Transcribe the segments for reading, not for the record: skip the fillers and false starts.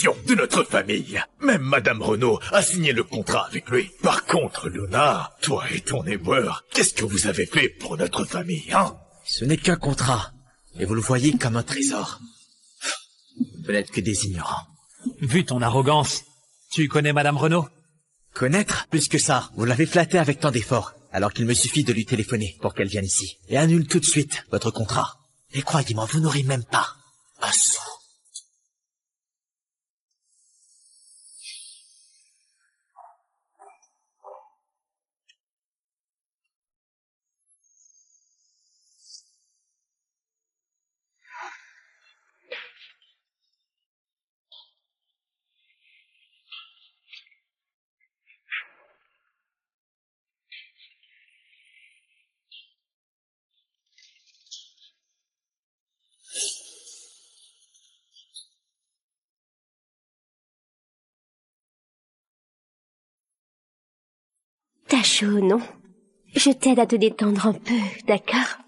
succession de notre famille. Même Madame Renaud a signé le contrat avec lui. Par contre, Luna, toi et ton éboueur, qu'est-ce que vous avez fait pour notre famille, hein? Ce n'est qu'un contrat, et vous le voyez comme un trésor. Vous n'êtes que des ignorants. Vu ton arrogance, tu connais Madame Renaud? Connaître? Plus que ça, vous l'avez flattée avec tant d'efforts, alors qu'il me suffit de lui téléphoner pour qu'elle vienne ici. Et annule tout de suite votre contrat. Et croyez-moi, vous n'aurez même pas un sou. T'as chaud, non? Je t'aide à te détendre un peu, d'accord?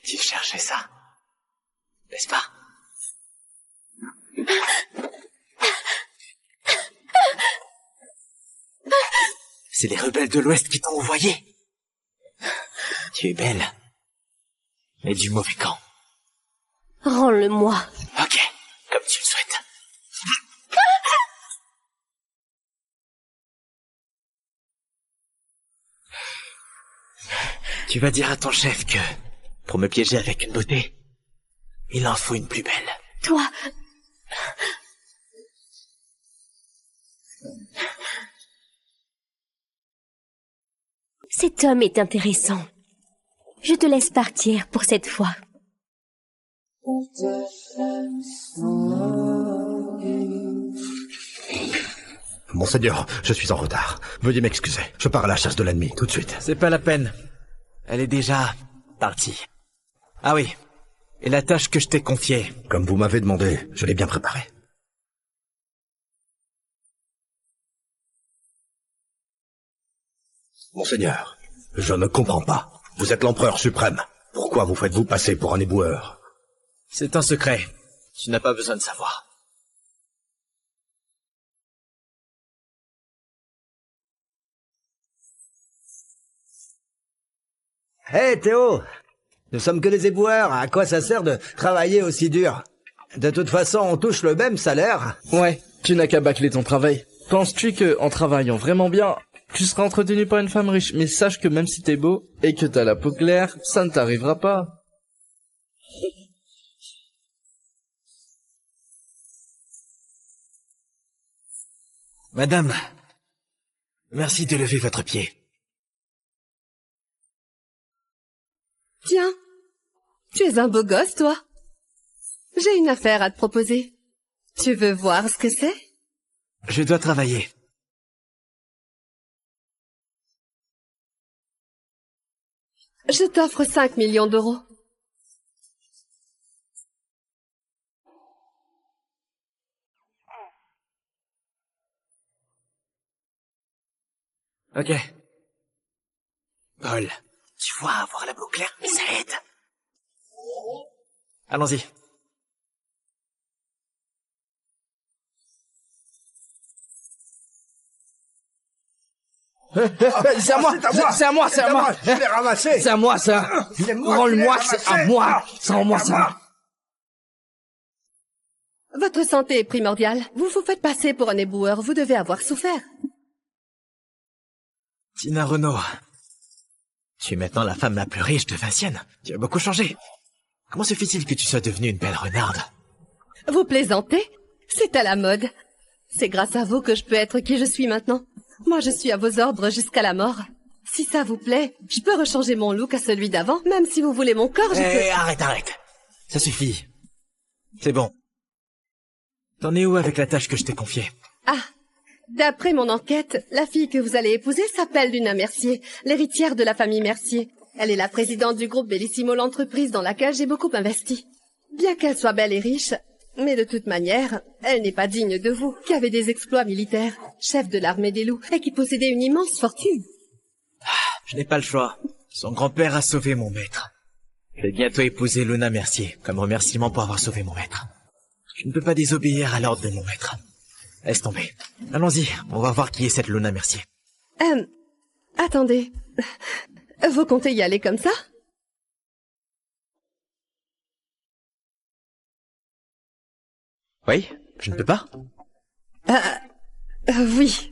Tu cherchais ça, n'est-ce pas? C'est les rebelles de l'Ouest qui t'ont envoyé. Tu es belle, mais du mauvais camp. Rends-le-moi. Ok, comme tu le souhaites. Tu vas dire à ton chef que, pour me piéger avec une beauté, il en faut une plus belle. Toi... Cet homme est intéressant. Je te laisse partir pour cette fois. Monseigneur, je suis en retard. Veuillez m'excuser. Je pars à la chasse de l'ennemi, tout de suite. C'est pas la peine. Elle est déjà partie. Ah oui. Et la tâche que je t'ai confiée? Comme vous m'avez demandé, je l'ai bien préparée. Monseigneur, je ne comprends pas. Vous êtes l'empereur suprême. Pourquoi vous faites-vous passer pour un éboueur? C'est un secret. Tu n'as pas besoin de savoir. Hé Théo, nous sommes que des éboueurs, à quoi ça sert de travailler aussi dur? De toute façon, on touche le même salaire. Ouais, tu n'as qu'à bâcler ton travail. Penses-tu que, en travaillant vraiment bien, tu seras entretenu par une femme riche? Mais sache que même si t'es beau, et que t'as la peau claire, ça ne t'arrivera pas. Madame, merci de lever votre pied. Tiens, tu es un beau gosse, toi. J'ai une affaire à te proposer. Tu veux voir ce que c'est? Je dois travailler. Je t'offre 5 millions d'euros. Ok. Paul, tu vois, avoir la peau claire, ça aide. Allons-y. C'est à moi, c'est à moi, c'est à moi. Je l'ai ramassé. C'est à moi, ça. Rends-le-moi, c'est à moi. Rends-moi ça. Votre santé est primordiale. Vous vous faites passer pour un éboueur, vous devez avoir souffert. Tina Renaud, tu es maintenant la femme la plus riche de Vincennes. Tu as beaucoup changé. Comment se fait-il que tu sois devenue une belle renarde? Vous plaisantez? C'est à la mode. C'est grâce à vous que je peux être qui je suis maintenant. Moi, je suis à vos ordres jusqu'à la mort. Si ça vous plaît, je peux rechanger mon look à celui d'avant. Même si vous voulez mon corps, je peux... Arrête. Ça suffit. C'est bon. T'en es où avec la tâche que je t'ai confiée? Ah, d'après mon enquête, la fille que vous allez épouser s'appelle Luna Mercier, l'héritière de la famille Mercier. Elle est la présidente du groupe Bellissimo, l'entreprise dans laquelle j'ai beaucoup investi. Bien qu'elle soit belle et riche, mais de toute manière, elle n'est pas digne de vous, qui avez des exploits militaires, chef de l'armée des loups, et qui possédait une immense fortune. Je n'ai pas le choix. Son grand-père a sauvé mon maître. Je vais bientôt épouser Luna Mercier, comme remerciement pour avoir sauvé mon maître. Je ne peux pas désobéir à l'ordre de mon maître. Laisse tomber. Allons-y, on va voir qui est cette Luna Mercier. Attendez. Vous comptez y aller comme ça? Oui, je ne peux pas. Oui.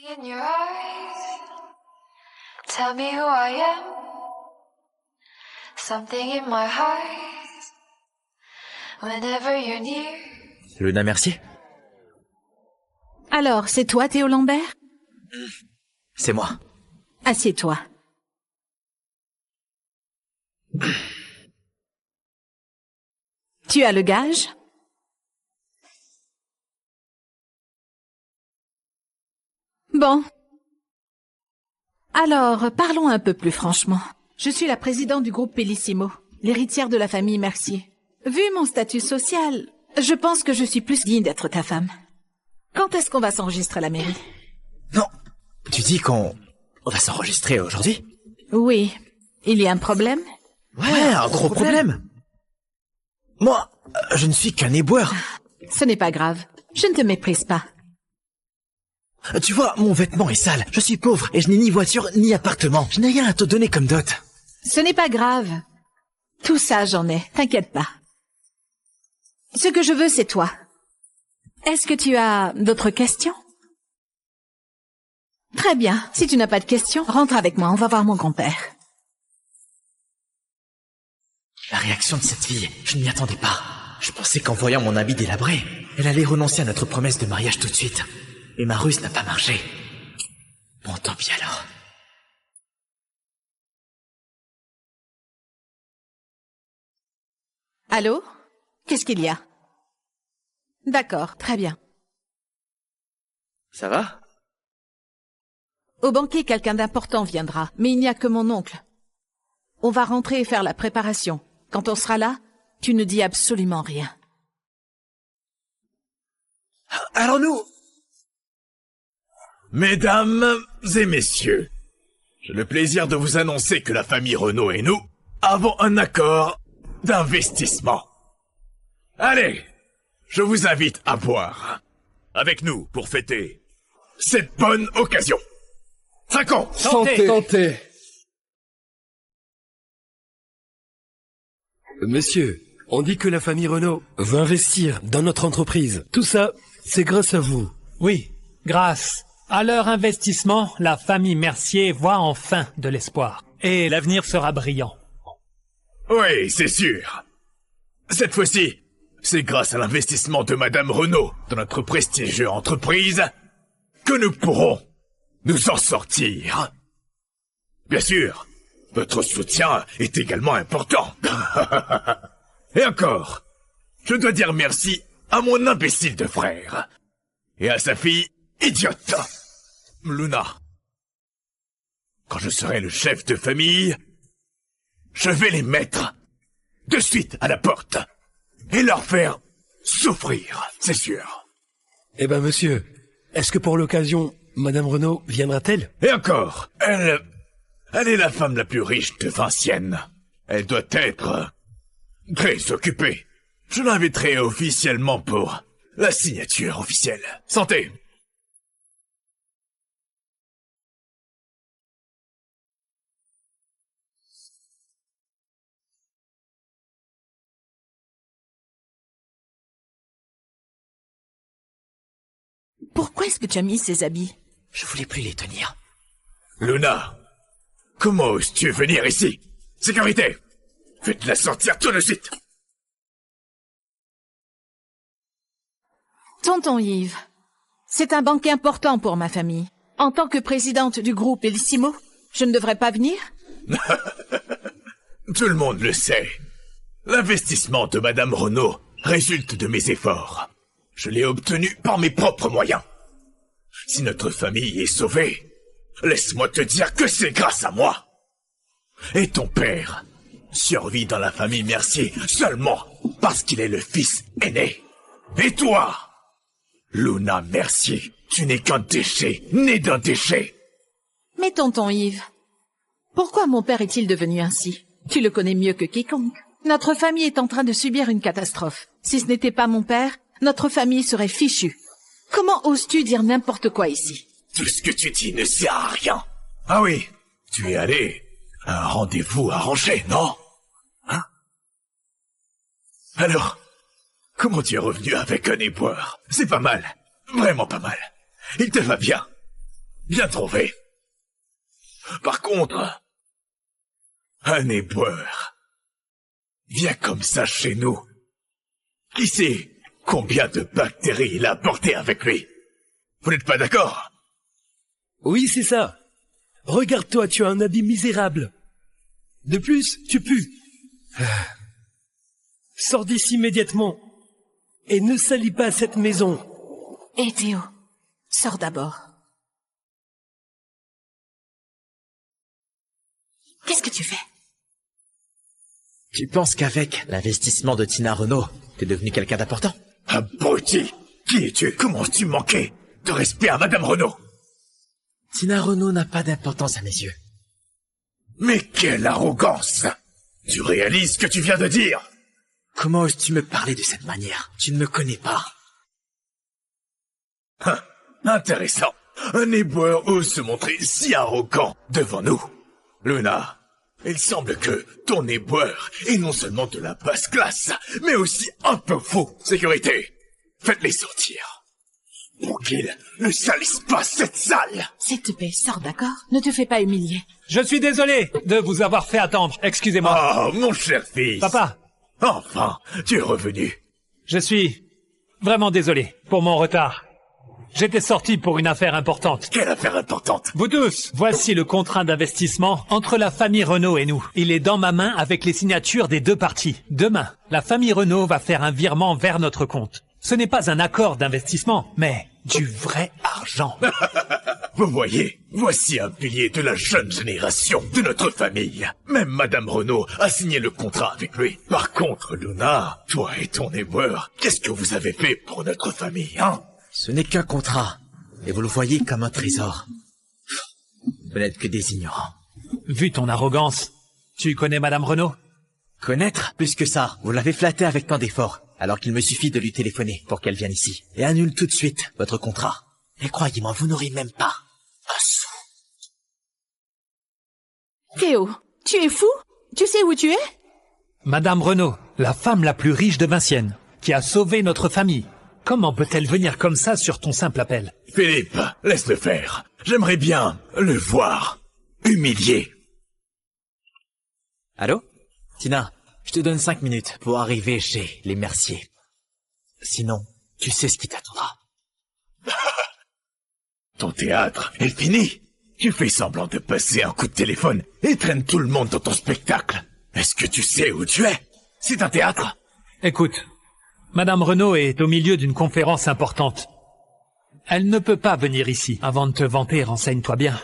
In your eyes, tell me who I am. Something in my heart, whenever you're near. Luna Mercier? Alors, c'est toi, Théo Lambert? C'est moi. Assieds-toi. Tu as le gage? Bon. Alors, parlons un peu plus franchement. Je suis la présidente du groupe Bellissimo, l'héritière de la famille Mercier. Vu mon statut social, je pense que je suis plus digne d'être ta femme. Quand est-ce qu'on va s'enregistrer à la mairie? Non. Tu dis qu'on va s'enregistrer aujourd'hui? Oui. Il y a un problème? Ouais, un gros problème. Moi, je ne suis qu'un éboueur. Ce n'est pas grave. Je ne te méprise pas. Tu vois, mon vêtement est sale. Je suis pauvre et je n'ai ni voiture ni appartement. Je n'ai rien à te donner comme dot. Ce n'est pas grave. Tout ça, j'en ai. T'inquiète pas. Ce que je veux, c'est toi. Est-ce que tu as d'autres questions? Très bien. Si tu n'as pas de questions, rentre avec moi. On va voir mon grand-père. La réaction de cette fille, je ne m'y attendais pas. Je pensais qu'en voyant mon habit délabré, elle allait renoncer à notre promesse de mariage tout de suite. Et ma ruse n'a pas marché. Bon, tant pis alors. Allô? Qu'est-ce qu'il y a? D'accord, très bien. Ça va? Au banquet, quelqu'un d'important viendra, mais il n'y a que mon oncle. On va rentrer et faire la préparation. Quand on sera là, tu ne dis absolument rien. Allons-nous? Mesdames et messieurs, j'ai le plaisir de vous annoncer que la famille Renault et nous avons un accord d'investissement. Allez, je vous invite à boire avec nous pour fêter cette bonne occasion. Trinquons! Santé. Monsieur, on dit que la famille Renault veut investir dans notre entreprise. Tout ça, c'est grâce à vous. Oui, grâce à leur investissement, la famille Mercier voit enfin de l'espoir. Et l'avenir sera brillant. Oui, c'est sûr. Cette fois-ci, c'est grâce à l'investissement de Madame Renault dans notre prestigieuse entreprise que nous pourrons nous en sortir. Bien sûr, votre soutien est également important. Et encore, je dois dire merci à mon imbécile de frère et à sa fille idiote, Luna. Quand je serai le chef de famille, je vais les mettre de suite à la porte et leur faire souffrir, c'est sûr. Eh ben, monsieur, est-ce que pour l'occasion, Madame Renault viendra-t-elle? Et encore, elle est la femme la plus riche de Vincienne. Elle doit être très occupée. Je l'inviterai officiellement pour la signature officielle. Santé! Pourquoi est-ce que tu as mis ces habits? Je voulais plus les tenir. Luna, comment oses-tu venir ici? Sécurité! Faites-la sortir tout de suite! Tonton Yves, c'est un banquet important pour ma famille. En tant que présidente du groupe Bellissimo, je ne devrais pas venir? Tout le monde le sait. L'investissement de Madame Renaud résulte de mes efforts. Je l'ai obtenu par mes propres moyens. Si notre famille est sauvée, laisse-moi te dire que c'est grâce à moi. Et ton père survit dans la famille Mercier seulement parce qu'il est le fils aîné. Et toi, Luna Mercier, tu n'es qu'un déchet, né d'un déchet. Mais tonton Yves, pourquoi mon père est-il devenu ainsi? Tu le connais mieux que quiconque. Notre famille est en train de subir une catastrophe. Si ce n'était pas mon père, notre famille serait fichue. Comment oses-tu dire n'importe quoi ici? Tout ce que tu dis ne sert à rien. Ah oui, tu es allé à un rendez-vous arrangé, non? Hein? Alors, comment tu es revenu avec un éboueur? C'est pas mal, vraiment pas mal. Il te va bien. Bien trouvé. Par contre, un éboueur vient comme ça chez nous. Qui sait combien de bactéries il a apporté avec lui? Vous n'êtes pas d'accord? Oui, c'est ça. Regarde-toi, tu as un habit misérable. De plus, tu pues. Sors d'ici immédiatement. Et ne salis pas cette maison. Hé Théo, sors d'abord. Qu'est-ce que tu fais? Tu penses qu'avec l'investissement de Tina Renaud, t'es devenu quelqu'un d'important? Abruti! Qui es-tu? Comment as-tu manqué de respect à Madame Renaud? Tina Renaud n'a pas d'importance à mes yeux. Mais quelle arrogance! Tu réalises ce que tu viens de dire? Comment oses-tu me parler de cette manière? Tu ne me connais pas. Intéressant. Un éboueur ose se montrer si arrogant devant nous. Luna, il semble que ton éboueur est non seulement de la basse classe, mais aussi un peu fou. Sécurité, faites-les sortir. Pour qu'ils ne salissent pas cette salle. S'il te plaît, sors, d'accord? Ne te fais pas humilier. Je suis désolé de vous avoir fait attendre. Excusez-moi. Oh, mon cher fils. Papa. Enfin, tu es revenu. Je suis vraiment désolé pour mon retard. J'étais sorti pour une affaire importante. Quelle affaire importante? Vous tous, voici le contrat d'investissement entre la famille Renaud et nous. Il est dans ma main avec les signatures des deux parties. Demain, la famille Renaud va faire un virement vers notre compte. Ce n'est pas un accord d'investissement, mais du vrai argent. Vous voyez, voici un pilier de la jeune génération de notre famille. Même Madame Renaud a signé le contrat avec lui. Par contre, Luna, toi et ton éboueur, qu'est-ce que vous avez fait pour notre famille, hein? Ce n'est qu'un contrat, et vous le voyez comme un trésor. Vous n'êtes que des ignorants. Vu ton arrogance, tu connais Madame Renaud? Connaître? Plus que ça, vous l'avez flattée avec tant d'efforts, alors qu'il me suffit de lui téléphoner pour qu'elle vienne ici. Et annule tout de suite votre contrat. Et croyez-moi, vous n'aurez même pas un sou. Théo, tu es fou? Tu sais où tu es? Madame Renaud, la femme la plus riche de Vinciennes, qui a sauvé notre famille. Comment peut-elle venir comme ça sur ton simple appel? Philippe, laisse-le faire. J'aimerais bien le voir humilié. Allô? Tina, je te donne 5 minutes pour arriver chez les Mercier. Sinon, tu sais ce qui t'attendra. Ton théâtre est fini. Tu fais semblant de passer un coup de téléphone et traînes tout le monde dans ton spectacle. Est-ce que tu sais où tu es? C'est un théâtre? Écoute, Madame Renaud est au milieu d'une conférence importante. Elle ne peut pas venir ici. Avant de te vanter, renseigne-toi bien.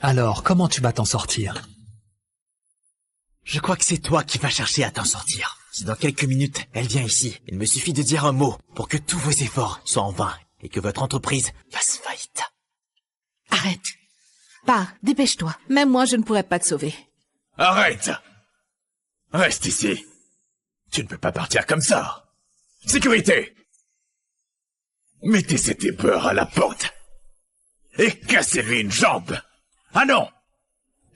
Alors, comment tu vas t'en sortir? Je crois que c'est toi qui vas chercher à t'en sortir. Si dans quelques minutes, elle vient ici, il me suffit de dire un mot pour que tous vos efforts soient en vain et que votre entreprise fasse faillite. Arrête. Pars, dépêche-toi. Même moi, je ne pourrais pas te sauver. Arrête! Reste ici. Tu ne peux pas partir comme ça. Sécurité! Mettez cet éboueur à la porte. Et cassez-lui une jambe. Ah non!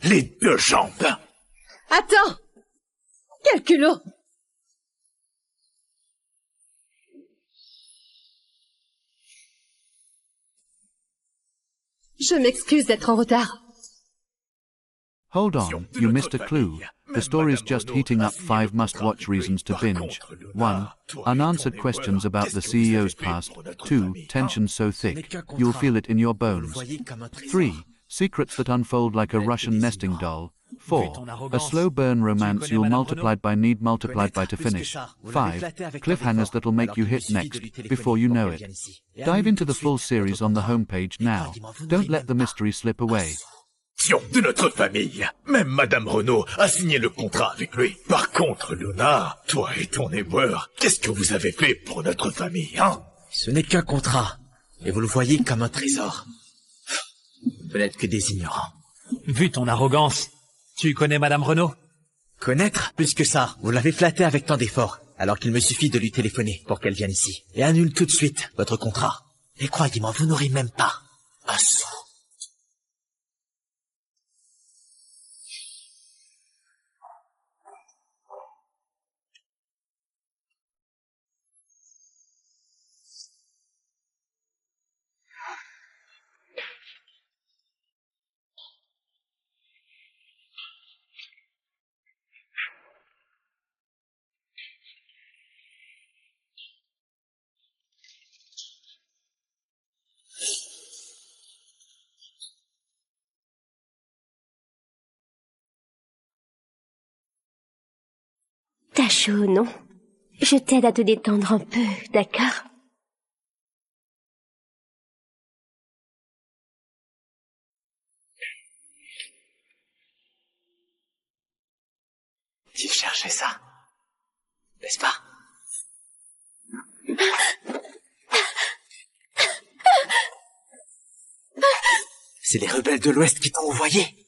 Les 2 jambes. Attends! Quel culot! Je m'excuse d'être en retard. Hold on, you missed a clue. The story's just heating up 5 must-watch reasons to binge. 1. Unanswered questions about the CEO's past. 2. Tension so thick, you'll feel it in your bones. 3. Secrets that unfold like a Russian nesting doll. 4. A slow burn romance you'll multiplied by need multiplied by to finish. 5. Cliffhangers that'll make you hit next, before you know it. Dive into the full series on the homepage now. Don't let the mystery slip away. De notre famille. Même Madame Renaud a signé le contrat avec lui. Par contre, Luna, toi et ton éboueur, qu'est-ce que vous avez fait pour notre famille, hein? Ce n'est qu'un contrat, et vous le voyez comme un trésor. Vous n'êtes que des ignorants. Vu ton arrogance, tu connais Madame Renaud? Connaître? Plus que ça, vous l'avez flattée avec tant d'efforts, alors qu'il me suffit de lui téléphoner pour qu'elle vienne ici. Et annule tout de suite votre contrat. Et croyez-moi, vous n'aurez même pas un sou. T'as chaud, non? Je t'aide à te détendre un peu, d'accord? Tu cherchais ça, n'est-ce pas? C'est les rebelles de l'Ouest qui t'ont envoyé.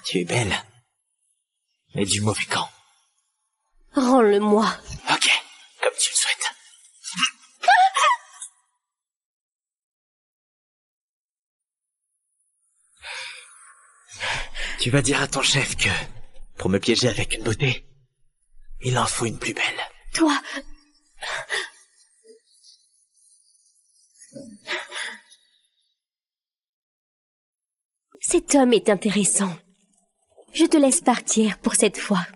Tu es belle, mais du mauvais camp. Rends-le-moi. Ok, comme tu le souhaites. Tu vas dire à ton chef que, pour me piéger avec une beauté, il en faut une plus belle. Toi... Cet homme est intéressant. Je te laisse partir pour cette fois.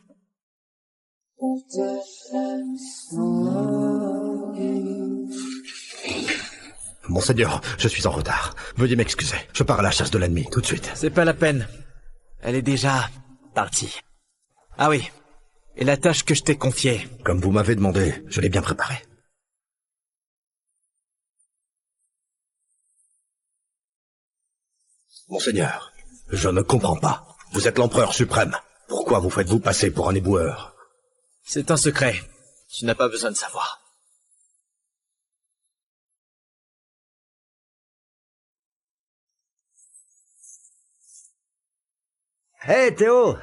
Monseigneur, je suis en retard. Veuillez m'excuser. Je pars à la chasse de l'ennemi, tout de suite. C'est pas la peine. Elle est déjà partie. Ah oui. Et la tâche que je t'ai confiée? Comme vous m'avez demandé, je l'ai bien préparée. Monseigneur, je ne comprends pas. Vous êtes l'empereur suprême. Pourquoi vous faites-vous passer pour un éboueur? C'est un secret. Tu n'as pas besoin de savoir. Hé, Théo!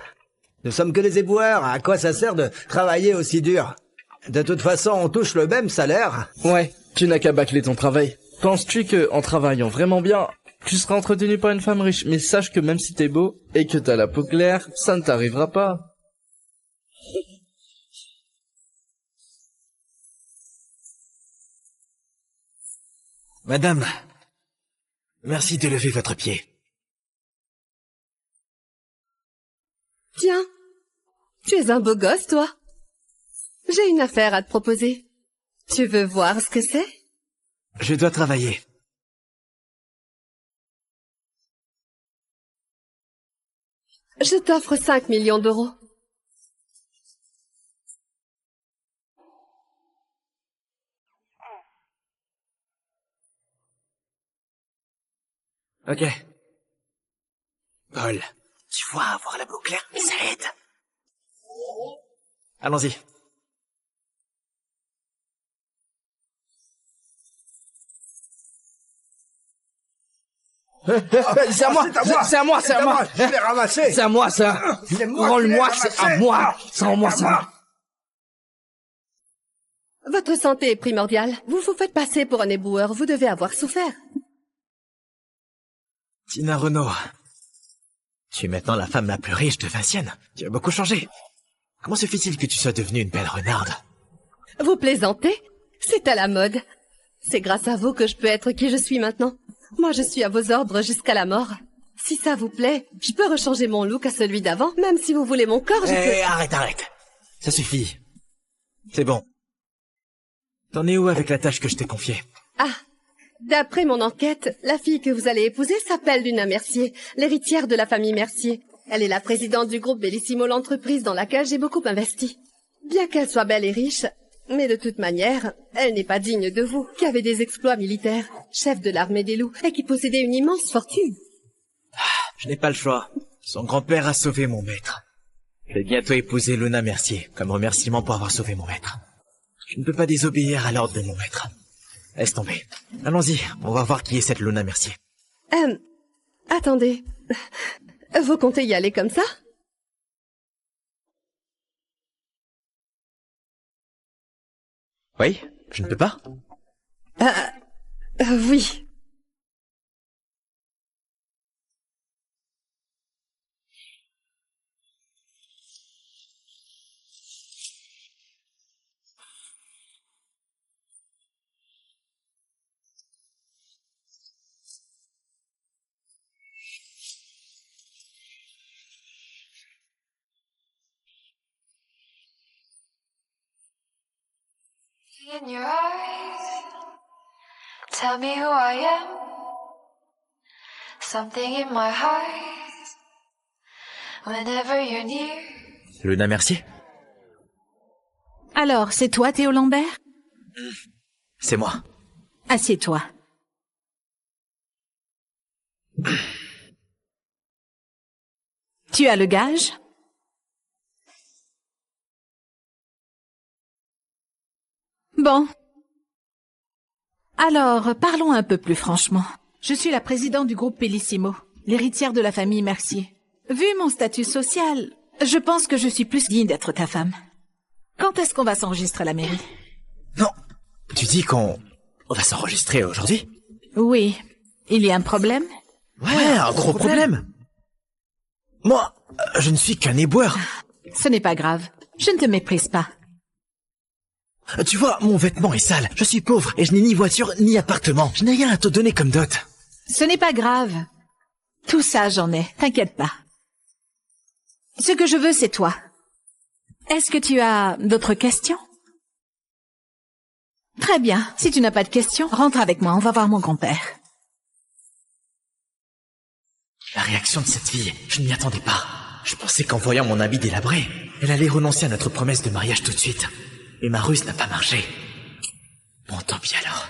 Nous sommes que des éboueurs. À quoi ça sert de travailler aussi dur? De toute façon, on touche le même salaire. Ouais, tu n'as qu'à bâcler ton travail. Penses-tu que, en travaillant vraiment bien, tu seras entretenu par une femme riche? Mais sache que même si t'es beau, et que t'as la peau claire, ça ne t'arrivera pas. Madame, merci de lever votre pied. Tiens, tu es un beau gosse, toi. J'ai une affaire à te proposer. Tu veux voir ce que c'est? Je dois travailler. Je t'offre 5 millions d'euros. Ok. Paul, tu vois, avoir la peau claire, ça aide. Allons-y. C'est à moi, c'est à moi, c'est à moi. Je l'ai ramassé. C'est à moi, ça. Rends-le-moi, c'est à moi. C'est à moi, ça. Votre santé est primordiale. Vous vous faites passer pour un éboueur, vous devez avoir souffert. Tina Renaud, tu es maintenant la femme la plus riche de Vincennes. Tu as beaucoup changé. Comment se fait-il que tu sois devenue une belle renarde? Vous plaisantez? C'est à la mode. C'est grâce à vous que je peux être qui je suis maintenant. Moi, je suis à vos ordres jusqu'à la mort. Si ça vous plaît, je peux rechanger mon look à celui d'avant. Même si vous voulez mon corps, je peux... Arrête. Ça suffit. C'est bon. T'en es où avec la tâche que je t'ai confiée? Ah, d'après mon enquête, la fille que vous allez épouser s'appelle Luna Mercier, l'héritière de la famille Mercier. Elle est la présidente du groupe Bellissimo l'entreprise dans laquelle j'ai beaucoup investi. Bien qu'elle soit belle et riche, mais de toute manière, elle n'est pas digne de vous, qui avez des exploits militaires, chef de l'armée des loups, et qui possédait une immense fortune. Je n'ai pas le choix. Son grand-père a sauvé mon maître. Je vais bientôt épouser Luna Mercier, comme remerciement pour avoir sauvé mon maître. Je ne peux pas désobéir à l'ordre de mon maître. Laisse tomber. Allons-y, on va voir qui est cette Luna Mercier. Attendez. Vous comptez y aller comme ça? Oui, je ne peux pas. Oui. In your eyes, tell me who I am. Something in my heart. Whenever you're near. Luna Mercier? Alors, c'est toi, Théo Lambert? C'est moi. Assieds-toi. Tu as le gage? Bon. Alors, parlons un peu plus franchement. Je suis la présidente du groupe Bellissimo, l'héritière de la famille Mercier. Vu mon statut social, je pense que je suis plus digne d'être ta femme. Quand est-ce qu'on va s'enregistrer à la mairie? Non. Tu dis qu'on va s'enregistrer aujourd'hui? Oui. Il y a un problème? Ouais, un gros problème. Moi, je ne suis qu'un éboueur. Ce n'est pas grave. Je ne te méprise pas. Tu vois, mon vêtement est sale. Je suis pauvre et je n'ai ni voiture ni appartement. Je n'ai rien à te donner comme dot. Ce n'est pas grave. Tout ça, j'en ai. T'inquiète pas. Ce que je veux, c'est toi. Est-ce que tu as d'autres questions? Très bien. Si tu n'as pas de questions, rentre avec moi. On va voir mon grand-père. La réaction de cette fille, je ne m'y attendais pas. Je pensais qu'en voyant mon habit délabré, elle allait renoncer à notre promesse de mariage tout de suite. Et ma ruse n'a pas marché. Bon, tant pis alors.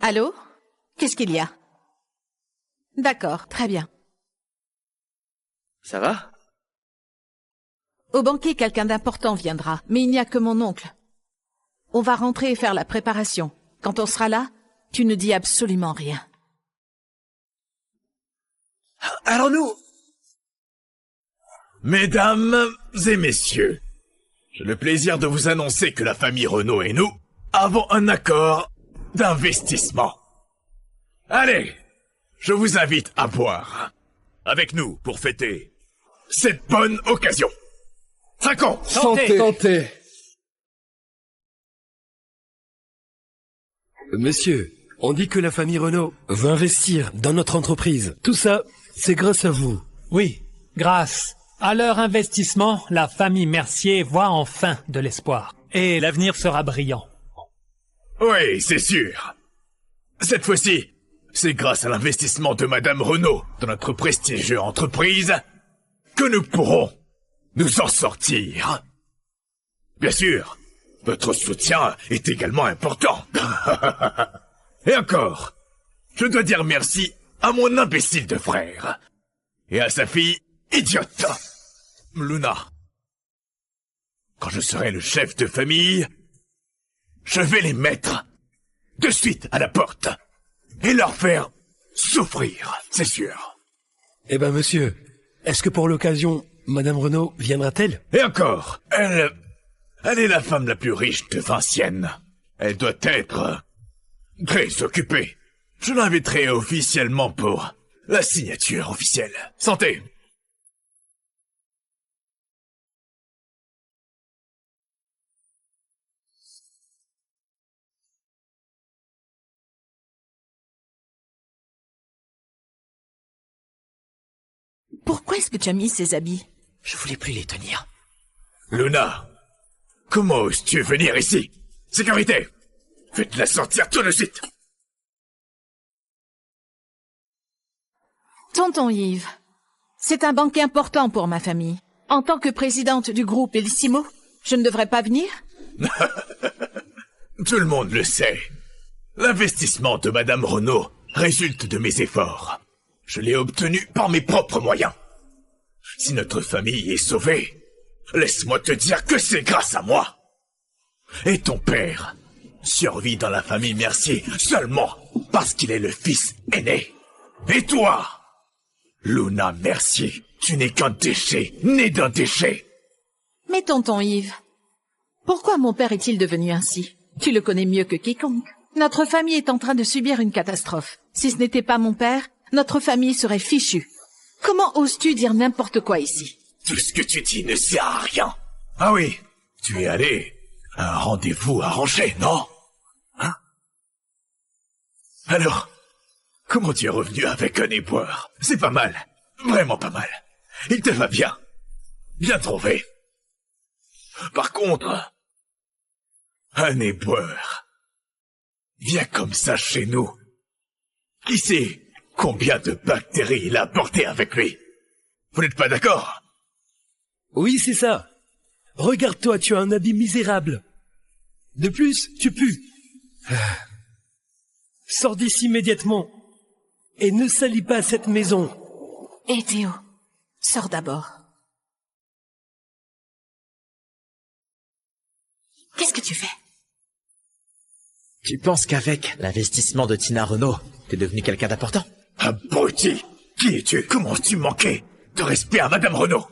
Allô? Qu'est-ce qu'il y a? D'accord, très bien. Ça va? Au banquet, quelqu'un d'important viendra, mais il n'y a que mon oncle. On va rentrer et faire la préparation. Quand on sera là, tu ne dis absolument rien. Allons-nous? Mesdames et messieurs, j'ai le plaisir de vous annoncer que la famille Renault et nous avons un accord d'investissement. Allez, je vous invite à boire avec nous pour fêter cette bonne occasion. Trinquons! Santé. Monsieur, on dit que la famille Renault veut investir dans notre entreprise. Tout ça, c'est grâce à vous. Oui, grâce à leur investissement, la famille Mercier voit enfin de l'espoir. Et l'avenir sera brillant. Oui, c'est sûr. Cette fois-ci, c'est grâce à l'investissement de Madame Renault dans notre prestigieuse entreprise que nous pourrons nous en sortir. Bien sûr, votre soutien est également important. Et encore, je dois dire merci à mon imbécile de frère et à sa fille idiote, Luna. Quand je serai le chef de famille, je vais les mettre de suite à la porte et leur faire souffrir, c'est sûr. Eh ben, monsieur, est-ce que pour l'occasion, Madame Renault viendra-t-elle? Et encore, elle est la femme la plus riche de Vincienne. Elle doit être très occupée. Je l'inviterai officiellement pour la signature officielle. Santé! Pourquoi est-ce que tu as mis ces habits? Je voulais plus les tenir. Luna, comment oses-tu venir ici? Sécurité! Faites-la sortir tout de suite! Tonton Yves, c'est un banquet important pour ma famille. En tant que présidente du groupe Bellissimo, je ne devrais pas venir? Tout le monde le sait. L'investissement de Madame Renaud résulte de mes efforts. Je l'ai obtenu par mes propres moyens. Si notre famille est sauvée, laisse-moi te dire que c'est grâce à moi. Et ton père survit dans la famille Mercier seulement parce qu'il est le fils aîné. Et toi, Luna Mercier, tu n'es qu'un déchet, né d'un déchet. Mais tonton Yves, pourquoi mon père est-il devenu ainsi? Tu le connais mieux que quiconque. Notre famille est en train de subir une catastrophe. Si ce n'était pas mon père, notre famille serait fichue. Comment oses-tu dire n'importe quoi ici? Tout ce que tu dis ne sert à rien. Ah oui, tu es allé à un rendez-vous arrangé, non? Hein? Alors, comment tu es revenu avec un éboueur? C'est pas mal, vraiment pas mal. Il te va bien. Bien trouvé. Par contre, un éboueur vient comme ça chez nous. Qui sait combien de bactéries il a apporté avec lui? Vous n'êtes pas d'accord? Oui, c'est ça. Regarde-toi, tu as un habit misérable. De plus, tu pues. Sors d'ici immédiatement. Et ne salis pas cette maison. Et Théo, sors d'abord. Qu'est-ce que tu fais? Tu penses qu'avec l'investissement de Tina Renaud, t'es devenu quelqu'un d'important? Abruti! Qui es-tu? Comment as-tu manqué de respect à Madame Renaud?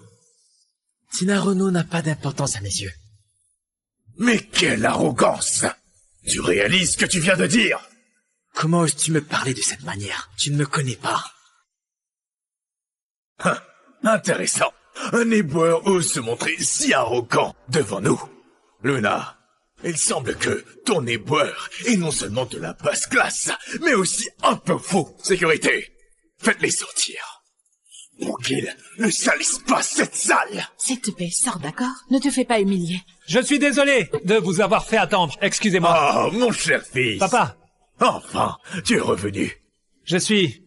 Tina Renaud n'a pas d'importance à mes yeux. Mais quelle arrogance! Tu réalises ce que tu viens de dire? Comment oses-tu me parler de cette manière? Tu ne me connais pas. Intéressant. Un éboueur ose se montrer si arrogant devant nous. Luna, il semble que ton éboueur est non seulement de la basse classe, mais aussi un peu fou. Sécurité, faites-les sortir. Pour qu'ils ne salissent pas cette salle. S'il te plaît, sors, d'accord? Ne te fais pas humilier. Je suis désolé de vous avoir fait attendre. Excusez-moi. Oh, mon cher fils. Papa. Enfin, tu es revenu. Je suis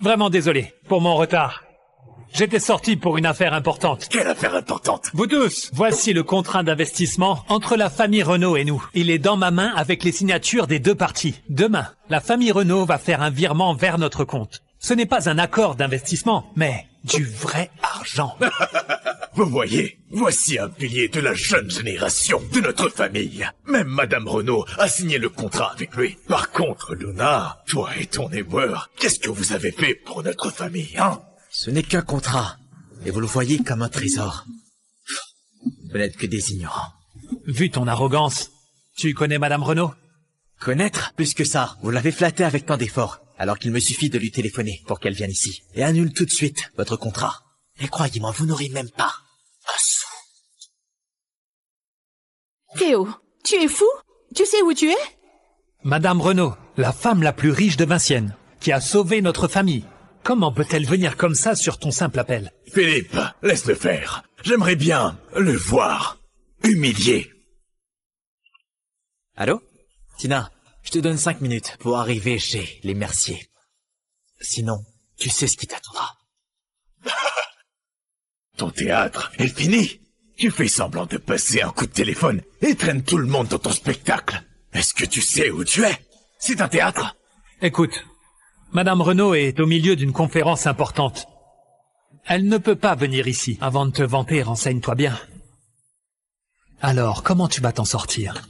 vraiment désolé pour mon retard. J'étais sorti pour une affaire importante. Quelle affaire importante? Vous tous, voici le contrat d'investissement entre la famille Renaud et nous. Il est dans ma main avec les signatures des deux parties. Demain, la famille Renaud va faire un virement vers notre compte. Ce n'est pas un accord d'investissement, mais du vrai argent. Vous voyez, voici un pilier de la jeune génération de notre famille. Même Madame Renaud a signé le contrat avec lui. Par contre, Luna, toi et ton éboueur, qu'est-ce que vous avez fait pour notre famille, hein? Ce n'est qu'un contrat, et vous le voyez comme un trésor. Vous n'êtes que des ignorants. Vu ton arrogance, tu connais Madame Renaud? Connaître? Plus que ça, vous l'avez flattée avec tant d'efforts, alors qu'il me suffit de lui téléphoner pour qu'elle vienne ici. Et annule tout de suite votre contrat. Et croyez-moi, vous n'aurez même pas un sou. Théo, tu es fou? Tu sais où tu es? Madame Renaud, la femme la plus riche de Vinciennes, qui a sauvé notre famille. Comment peut-elle venir comme ça sur ton simple appel? Philippe, laisse-le faire. J'aimerais bien le voir humilié. Allô? Tina, je te donne 5 minutes pour arriver chez les Mercier. Sinon, tu sais ce qui t'attendra. Ton théâtre est fini. Tu fais semblant de passer un coup de téléphone et traînes tout le monde dans ton spectacle. Est-ce que tu sais où tu es? C'est un théâtre? Écoute, Madame Renaud est au milieu d'une conférence importante. Elle ne peut pas venir ici. Avant de te vanter, renseigne-toi bien. Alors, comment tu vas t'en sortir?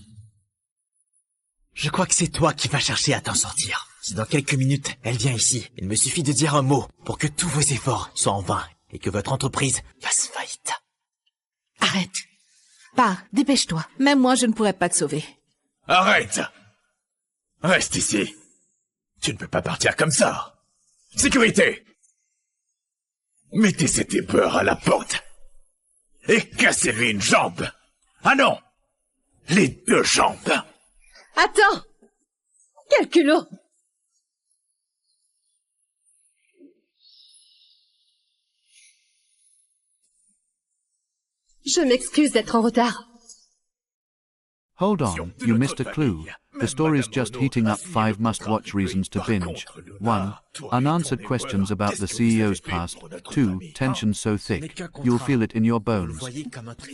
Je crois que c'est toi qui vas chercher à t'en sortir. Si dans quelques minutes, elle vient ici, il me suffit de dire un mot pour que tous vos efforts soient en vain et que votre entreprise fasse faillite. Arrête. Pars, dépêche-toi. Même moi, je ne pourrais pas te sauver. Arrête! Reste ici. Tu ne peux pas partir comme ça. Sécurité! Mettez cet éboueur à la porte. Et cassez-lui une jambe. Ah non! Les 2 jambes. Attends! Quel culot! Je m'excuse d'être en retard. Hold on, you missed a clue. The story's just heating up 5 must-watch reasons to binge. 1. Unanswered questions about the CEO's past. 2. Tension so thick, you'll feel it in your bones.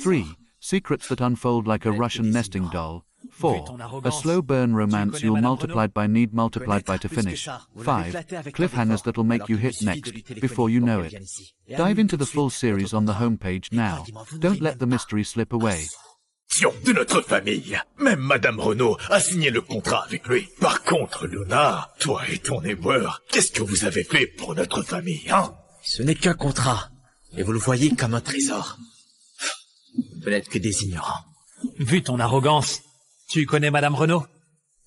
3. Secrets that unfold like a Russian nesting doll. 4. A slow burn romance you'll multiplied by need multiplied by to finish. 5. Cliffhangers that'll make you hit next, before you know it. Dive into the full series on the homepage now. Don't let the mystery slip away. De notre famille. Même Madame Renaud a signé le contrat avec lui. Par contre, Luna, toi et ton éboueur, qu'est-ce que vous avez fait pour notre famille, hein? Ce n'est qu'un contrat, et vous le voyez comme un trésor. Vous n'êtes que des ignorants. Vu ton arrogance, tu connais Madame Renaud?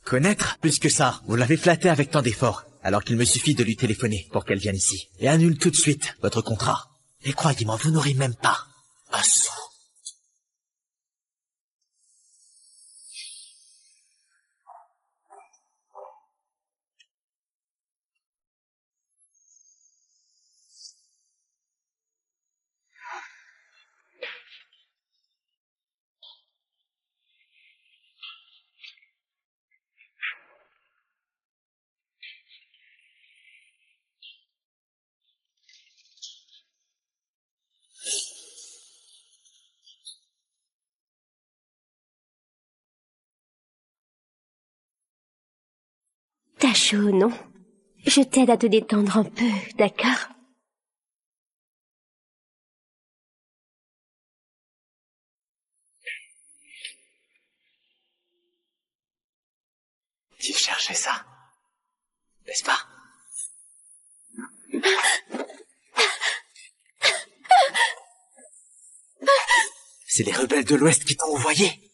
Connaître? Plus que ça, vous l'avez flattée avec tant d'efforts, alors qu'il me suffit de lui téléphoner pour qu'elle vienne ici. Et annule tout de suite votre contrat. Et croyez-moi, vous n'aurez même pas un sou. T'as chaud, non? Je t'aide à te détendre un peu, d'accord? Tu cherchais ça, n'est-ce pas? C'est les rebelles de l'Ouest qui t'ont envoyé.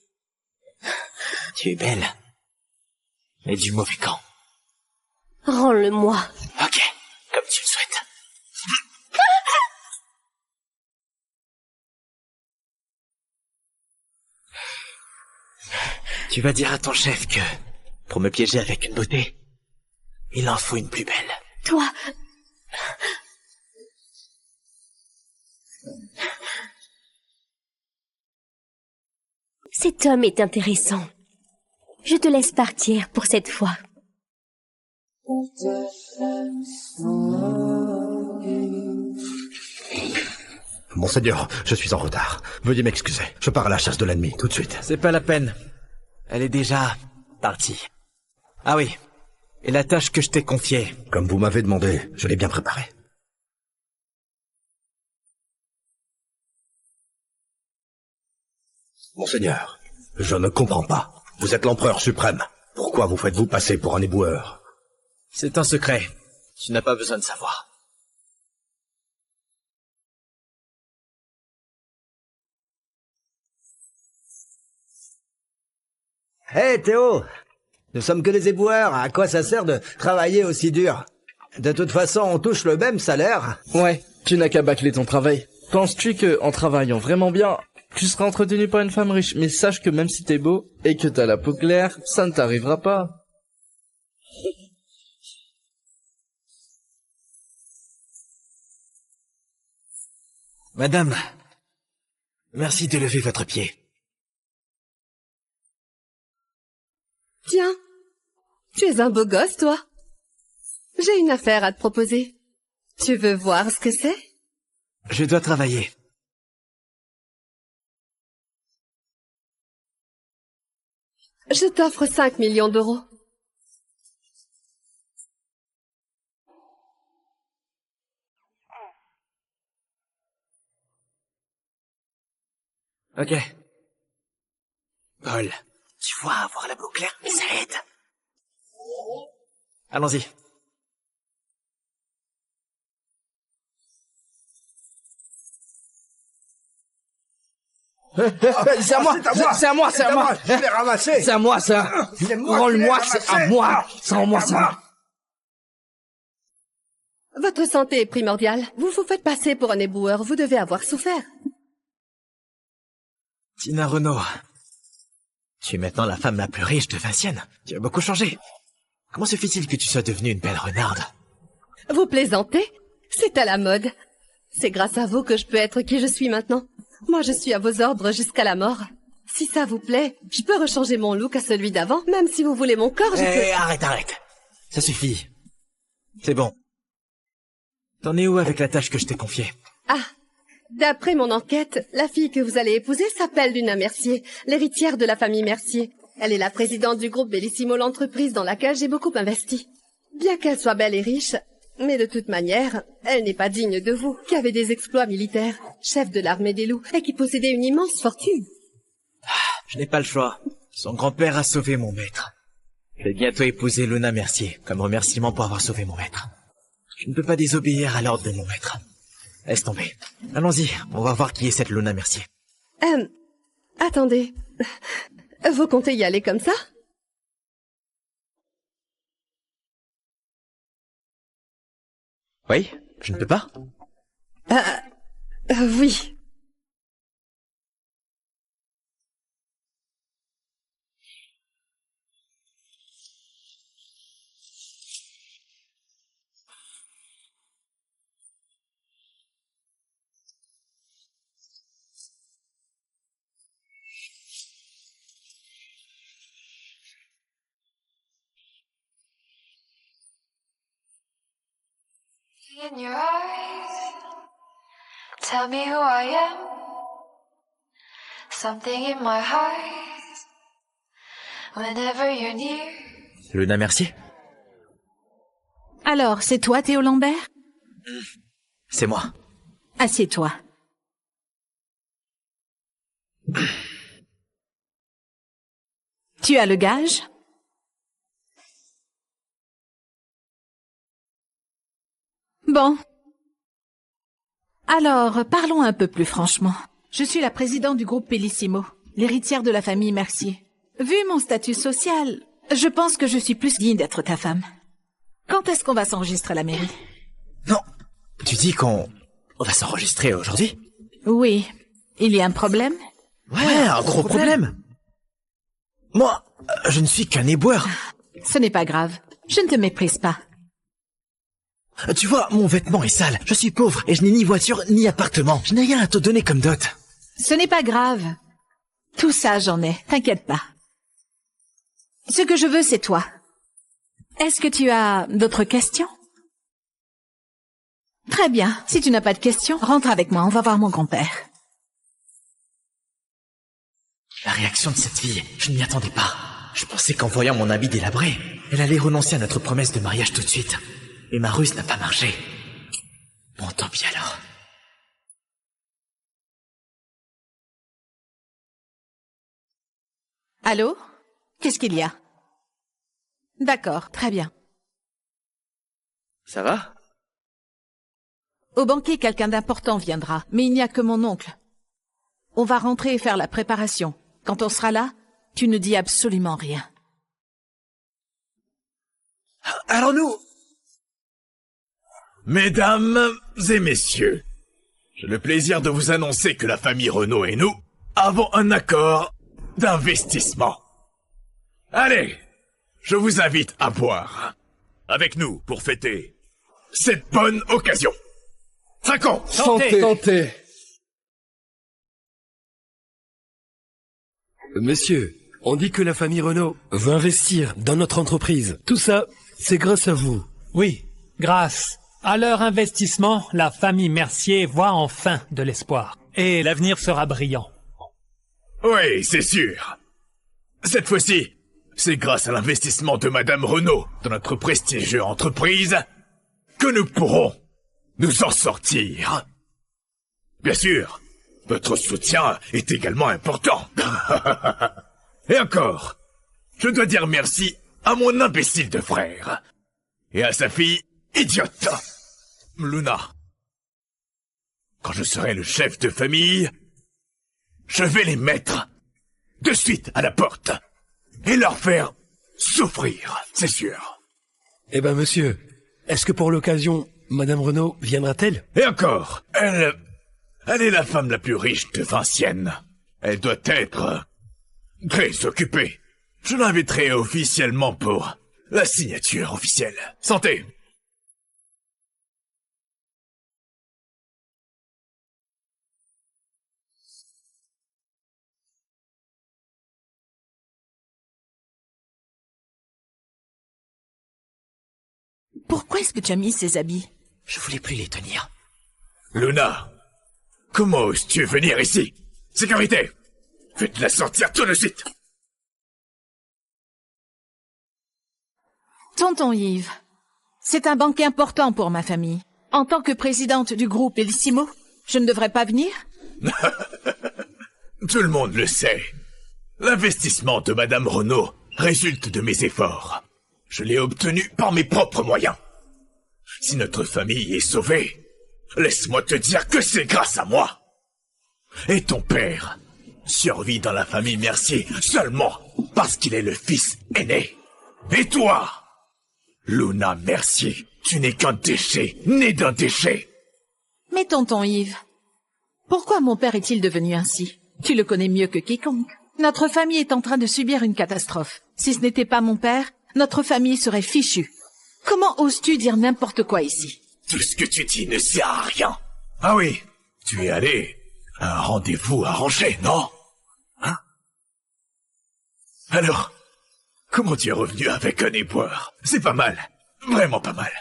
Tu es belle, mais du mauvais camp. Rends-le-moi. Ok, comme tu le souhaites. Tu vas dire à ton chef que, pour me piéger avec une beauté, il en faut une plus belle. Toi... Cet homme est intéressant. Je te laisse partir pour cette fois. Monseigneur, je suis en retard. Veuillez m'excuser. Je pars à la chasse de l'ennemi, tout de suite. C'est pas la peine. Elle est déjà partie. Ah oui. Et la tâche que je t'ai confiée? Comme vous m'avez demandé, je l'ai bien préparée. Monseigneur, je ne comprends pas. Vous êtes l'empereur suprême. Pourquoi vous faites-vous passer pour un éboueur? C'est un secret. Tu n'as pas besoin de savoir. Hé, Théo! Nous sommes que des éboueurs. À quoi ça sert de travailler aussi dur? De toute façon, on touche le même salaire. Ouais, tu n'as qu'à bâcler ton travail. Penses-tu que, en travaillant vraiment bien, tu seras entretenu par une femme riche? Mais sache que même si t'es beau, et que t'as la peau claire, ça ne t'arrivera pas. Madame, merci de lever votre pied. Tiens, tu es un beau gosse, toi. J'ai une affaire à te proposer. Tu veux voir ce que c'est? Je dois travailler. Je t'offre 5 millions d'euros. Ok. Paul, tu vois, avoir la peau claire, mais ça aide. Allons-y. C'est à moi, c'est à moi, c'est à moi. Je l'ai ramassé. C'est à moi, ça. Rends-le-moi, c'est à moi. C'est à moi, ça. Votre santé est primordiale. Vous vous faites passer pour un éboueur. Vous devez avoir souffert. Tina Renaud, tu es maintenant la femme la plus riche de Vincennes. Tu as beaucoup changé. Comment se fait-il que tu sois devenue une belle renarde? Vous plaisantez? C'est à la mode. C'est grâce à vous que je peux être qui je suis maintenant. Moi, je suis à vos ordres jusqu'à la mort. Si ça vous plaît, je peux rechanger mon look à celui d'avant, même si vous voulez mon corps, je peux... Arrête. Ça suffit. C'est bon. T'en es où avec la tâche que je t'ai confiée? Ah, d'après mon enquête, la fille que vous allez épouser s'appelle Luna Mercier, l'héritière de la famille Mercier. Elle est la présidente du groupe Bellissimo l'entreprise dans laquelle j'ai beaucoup investi. Bien qu'elle soit belle et riche, mais de toute manière, elle n'est pas digne de vous, qui avez des exploits militaires, chef de l'armée des loups, et qui possédait une immense fortune. Je n'ai pas le choix. Son grand-père a sauvé mon maître. Je vais bientôt épouser Luna Mercier, comme remerciement pour avoir sauvé mon maître. Je ne peux pas désobéir à l'ordre de mon maître. Laisse tomber. Allons-y, on va voir qui est cette Luna Mercier. Attendez. Vous comptez y aller comme ça? Oui, je ne peux pas. Oui. In your eyes, tell me who I am. Something in my heart. Whenever you're near. Luna Mercier? Alors, c'est toi, Théo Lambert? C'est moi. Assieds-toi. Tu as le gage? Bon. Alors, parlons un peu plus franchement. Je suis la présidente du groupe Bellissimo, l'héritière de la famille Mercier. Vu mon statut social, je pense que je suis plus digne d'être ta femme. Quand est-ce qu'on va s'enregistrer à la mairie? Non. Tu dis qu'on va s'enregistrer aujourd'hui? Oui. Il y a un problème? Ouais, un gros problème. Moi, je ne suis qu'un éboueur. Ce n'est pas grave. Je ne te méprise pas. Tu vois, mon vêtement est sale. Je suis pauvre et je n'ai ni voiture ni appartement. Je n'ai rien à te donner comme dot. Ce n'est pas grave. Tout ça, j'en ai. T'inquiète pas. Ce que je veux, c'est toi. Est-ce que tu as d'autres questions? Très bien. Si tu n'as pas de questions, rentre avec moi. On va voir mon grand-père. La réaction de cette fille, je ne m'y attendais pas. Je pensais qu'en voyant mon habit délabré, elle allait renoncer à notre promesse de mariage tout de suite. Et ma ruse n'a pas marché. Bon, tant pis alors. Allô? Qu'est-ce qu'il y a? D'accord, très bien. Ça va? Au banquet, quelqu'un d'important viendra, mais il n'y a que mon oncle. On va rentrer et faire la préparation. Quand on sera là, tu ne dis absolument rien. Alors nous... Mesdames et messieurs, j'ai le plaisir de vous annoncer que la famille Renault et nous avons un accord d'investissement. Allez, je vous invite à boire avec nous pour fêter cette bonne occasion. Trinquons! Santé. Monsieur, on dit que la famille Renault veut investir dans notre entreprise. Tout ça, c'est grâce à vous. Oui, grâce à leur investissement, la famille Mercier voit enfin de l'espoir. Et l'avenir sera brillant. Oui, c'est sûr. Cette fois-ci, c'est grâce à l'investissement de Madame Renault dans notre prestigieuse entreprise que nous pourrons nous en sortir. Bien sûr, votre soutien est également important. Et encore, je dois dire merci à mon imbécile de frère et à sa fille idiote, Luna. Quand je serai le chef de famille, je vais les mettre de suite à la porte et leur faire souffrir, c'est sûr. Eh ben, monsieur, est-ce que pour l'occasion, Madame Renault viendra-t-elle? Et encore, elle est la femme la plus riche de Vincienne. Elle doit être très occupée. Je l'inviterai officiellement pour la signature officielle. Santé! Pourquoi est-ce que tu as mis ces habits? Je voulais plus les tenir. Luna, comment oses-tu venir ici? Sécurité! Faites-la sortir tout de suite! Tonton Yves, c'est un banquet important pour ma famille. En tant que présidente du groupe Bellissimo, je ne devrais pas venir? Tout le monde le sait. L'investissement de Madame Renaud résulte de mes efforts. Je l'ai obtenu par mes propres moyens. Si notre famille est sauvée, laisse-moi te dire que c'est grâce à moi. Et ton père survit dans la famille Mercier seulement parce qu'il est le fils aîné. Et toi, Luna Mercier, tu n'es qu'un déchet, né d'un déchet. Mais tonton Yves, pourquoi mon père est-il devenu ainsi? Tu le connais mieux que quiconque. Notre famille est en train de subir une catastrophe. Si ce n'était pas mon père, notre famille serait fichue. Comment oses-tu dire n'importe quoi ici? Tout ce que tu dis ne sert à rien. Ah oui, tu es allé à un rendez-vous arrangé, non? Hein? Alors, comment tu es revenu avec un éboueur? C'est pas mal, vraiment pas mal.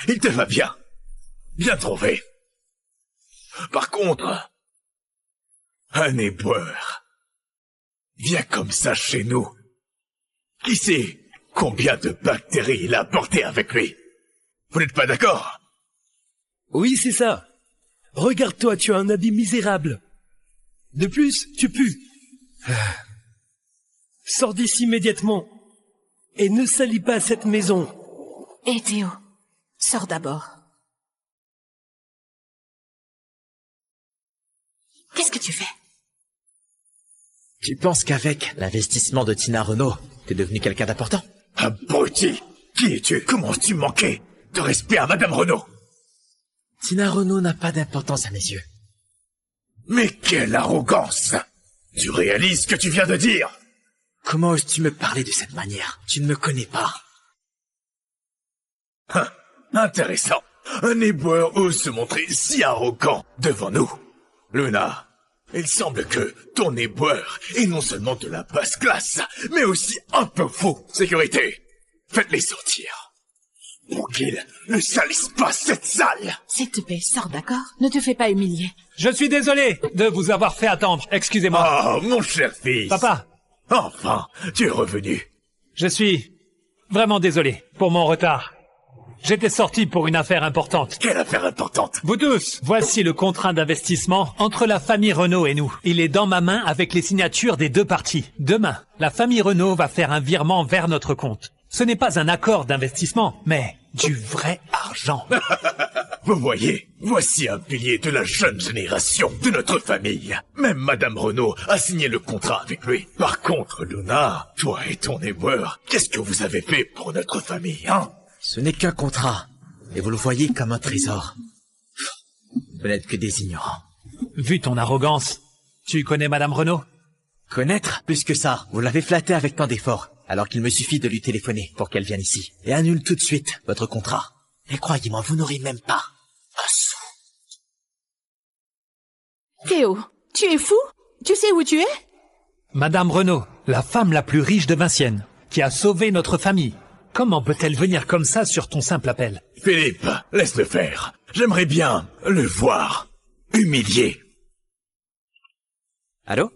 Il te va bien. Bien trouvé. Par contre, un éboueur vient comme ça chez nous. Qui sait combien de bactéries il a apporté avec lui? Vous n'êtes pas d'accord? Oui, c'est ça. Regarde-toi, tu as un habit misérable. De plus, tu pues. Sors d'ici immédiatement. Et ne salis pas cette maison. Et Théo, sors d'abord. Qu'est-ce que tu fais? Tu penses qu'avec l'investissement de Tina Renaud, t'es devenu quelqu'un d'important? Abruti! Qui es-tu? Comment as-tu manqué de respect à Madame Renaud? Tina Renaud n'a pas d'importance à mes yeux. Mais quelle arrogance! Tu réalises ce que tu viens de dire? Comment oses-tu me parler de cette manière? Tu ne me connais pas. Intéressant. Un éboueur ose se montrer si arrogant devant nous. Luna, il semble que ton éboueur est non seulement de la basse classe, mais aussi un peu fou. Sécurité, faites-les sortir. Pour qu'ils ne salissent pas cette salle. S'il te plaît, sors, d'accord? Ne te fais pas humilier. Je suis désolé de vous avoir fait attendre. Excusez-moi. Oh, mon cher fils. Papa. Enfin, tu es revenu. Je suis vraiment désolé pour mon retard. J'étais sorti pour une affaire importante. Quelle affaire importante? Vous tous, voici le contrat d'investissement entre la famille Renaud et nous. Il est dans ma main avec les signatures des deux parties. Demain, la famille Renaud va faire un virement vers notre compte. Ce n'est pas un accord d'investissement, mais du vrai argent. Vous voyez, voici un pilier de la jeune génération de notre famille. Même Madame Renaud a signé le contrat avec lui. Par contre, Luna, toi et ton éboueur, qu'est-ce que vous avez fait pour notre famille, hein? Ce n'est qu'un contrat, et vous le voyez comme un trésor. Vous n'êtes que des ignorants. Vu ton arrogance, tu connais Madame Renaud? Connaître? Plus que ça, vous l'avez flattée avec tant d'efforts, alors qu'il me suffit de lui téléphoner pour qu'elle vienne ici. Et annule tout de suite votre contrat. Et croyez-moi, vous n'aurez même pas un sou. Théo, tu es fou? Tu sais où tu es? Madame Renaud, la femme la plus riche de Vinciennes, qui a sauvé notre famille. Comment peut-elle venir comme ça sur ton simple appel? Philippe, laisse-le faire. J'aimerais bien le voir humilié. Allô?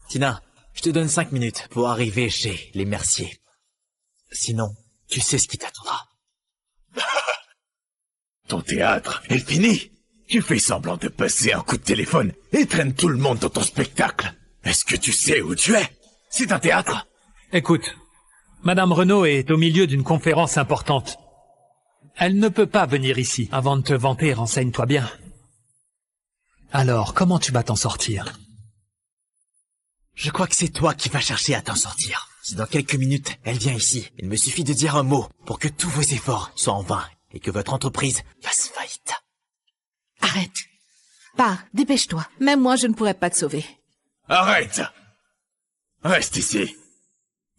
Tina, je te donne 5 minutes pour arriver chez les Mercier. Sinon, tu sais ce qui t'attendra. Ton théâtre est fini. Tu fais semblant de passer un coup de téléphone et traînes tout le monde dans ton spectacle. Est-ce que tu sais où tu es? C'est un théâtre. Écoute, Madame Renaud est au milieu d'une conférence importante. Elle ne peut pas venir ici. Avant de te vanter, renseigne-toi bien. Alors, comment tu vas t'en sortir? Je crois que c'est toi qui vas chercher à t'en sortir. Si dans quelques minutes, elle vient ici, il me suffit de dire un mot pour que tous vos efforts soient en vain et que votre entreprise fasse faillite. Arrête. Pars, dépêche-toi. Même moi, je ne pourrais pas te sauver. Arrête! Reste ici.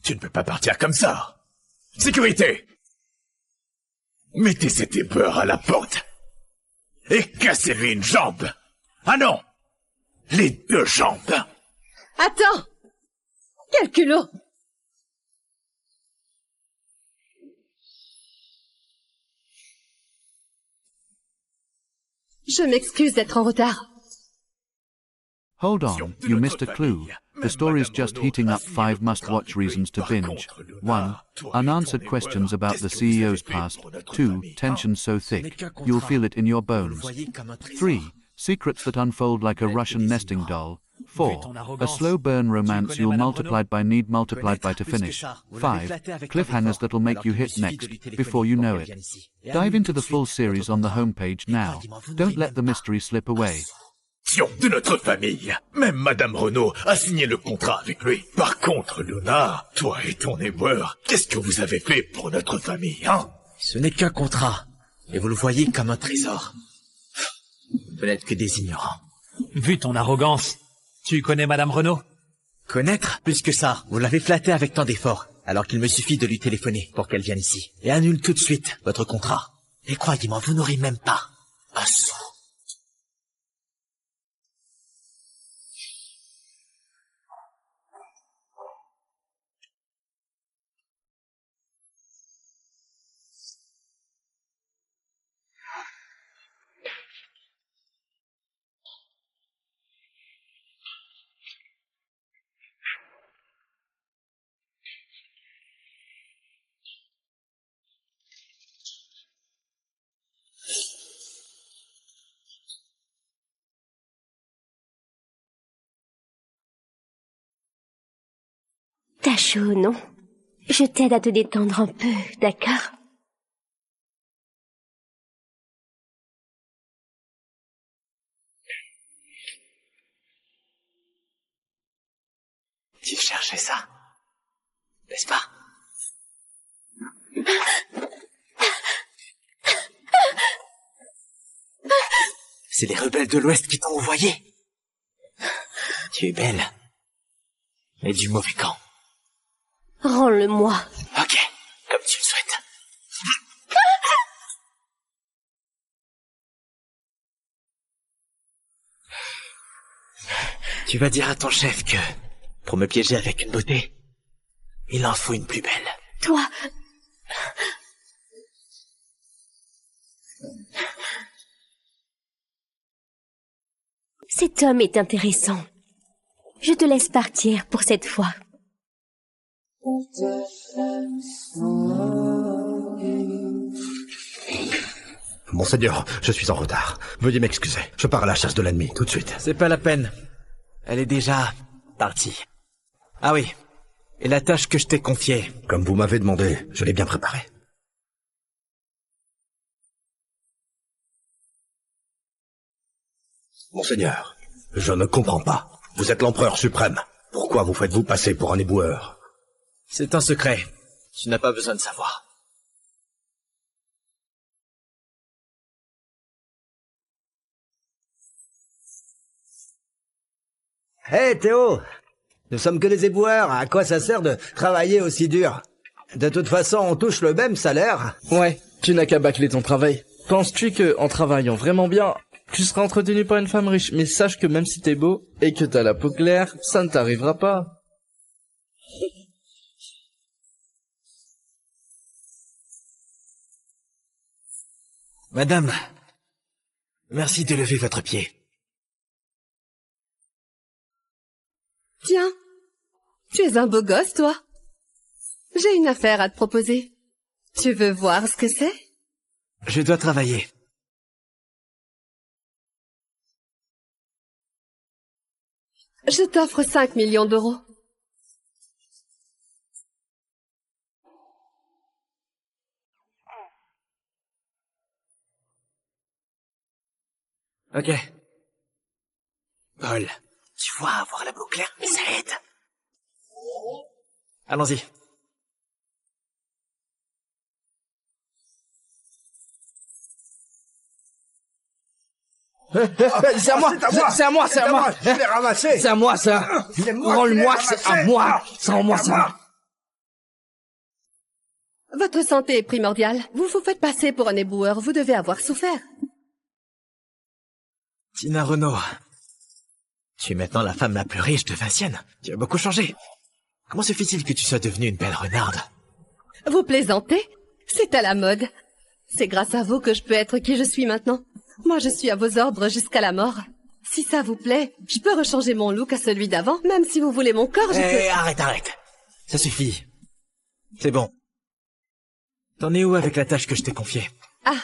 Tu ne peux pas partir comme ça. Sécurité! Mettez cet éboueur à la porte. Et cassez-lui une jambe. Ah non! Les 2 jambes. Attends! Quel culot! Je m'excuse d'être en retard. Hold on, you missed a clue. The story's just heating up 5 must-watch reasons to binge. 1. Unanswered questions about the CEO's past. 2. Tension so thick, you'll feel it in your bones. 3. Secrets that unfold like a Russian nesting doll. 4. A slow burn romance you'll multiplied by need multiplied by to finish. 5. Cliffhangers that'll make you hit next, before you know it. Dive into the full series on the homepage now. Don't let the mystery slip away. De notre famille. Même Madame Renaud a signé le contrat avec lui. Par contre, Luna, toi et ton éboueur, qu'est-ce que vous avez fait pour notre famille, hein? Ce n'est qu'un contrat, et vous le voyez comme un trésor. Vous n'êtes que des ignorants. Vu ton arrogance, tu connais Madame Renaud? Connaître? Plus que ça, vous l'avez flattée avec tant d'efforts, alors qu'il me suffit de lui téléphoner pour qu'elle vienne ici. Et annule tout de suite votre contrat. Et croyez-moi, vous n'aurez même pas un sou. T'as chaud, non? Je t'aide à te détendre un peu, d'accord? Tu cherchais ça, n'est-ce pas? C'est les rebelles de l'Ouest qui t'ont envoyé. Tu es belle, mais du mauvais camp. Rends-le-moi. Ok, comme tu le souhaites. Tu vas dire à ton chef que, pour me piéger avec une beauté, il en faut une plus belle. Toi... Cet homme est intéressant. Je te laisse partir pour cette fois. Monseigneur, je suis en retard. Veuillez m'excuser. Je pars à la chasse de l'ennemi, tout de suite. C'est pas la peine. Elle est déjà partie. Ah oui. Et la tâche que je t'ai confiée? Comme vous m'avez demandé, je l'ai bien préparée. Monseigneur, je ne comprends pas. Vous êtes l'empereur suprême. Pourquoi vous faites-vous passer pour un éboueur? C'est un secret. Tu n'as pas besoin de savoir. Hé, Théo! Nous sommes que des éboueurs. À quoi ça sert de travailler aussi dur? De toute façon, on touche le même salaire. Ouais, tu n'as qu'à bâcler ton travail. Penses-tu que, en travaillant vraiment bien, tu seras entretenu par une femme riche? Mais sache que même si t'es beau, et que t'as la peau claire, ça ne t'arrivera pas. Madame, merci de lever votre pied. Tiens, tu es un beau gosse, toi. J'ai une affaire à te proposer. Tu veux voir ce que c'est? Je dois travailler. Je t'offre 5 millions d'euros. Ok. Paul, tu vois, avoir la peau claire, mais ça aide. Allons-y. C'est à moi, c'est à moi, c'est à moi. Je l'ai ramassé. C'est à moi, ça. Rends-le-moi, c'est à moi. C'est à moi, ça. Votre santé est primordiale. Vous vous faites passer pour un éboueur. Vous devez avoir souffert. Tina Renaud, tu es maintenant la femme la plus riche de Vincennes. Tu as beaucoup changé. Comment se fait-il que tu sois devenue une belle renarde? Vous plaisantez? C'est à la mode. C'est grâce à vous que je peux être qui je suis maintenant. Moi, je suis à vos ordres jusqu'à la mort. Si ça vous plaît, je peux rechanger mon look à celui d'avant, même si vous voulez mon corps, je peux... Arrête. Ça suffit. C'est bon. T'en es où avec la tâche que je t'ai confiée? Ah,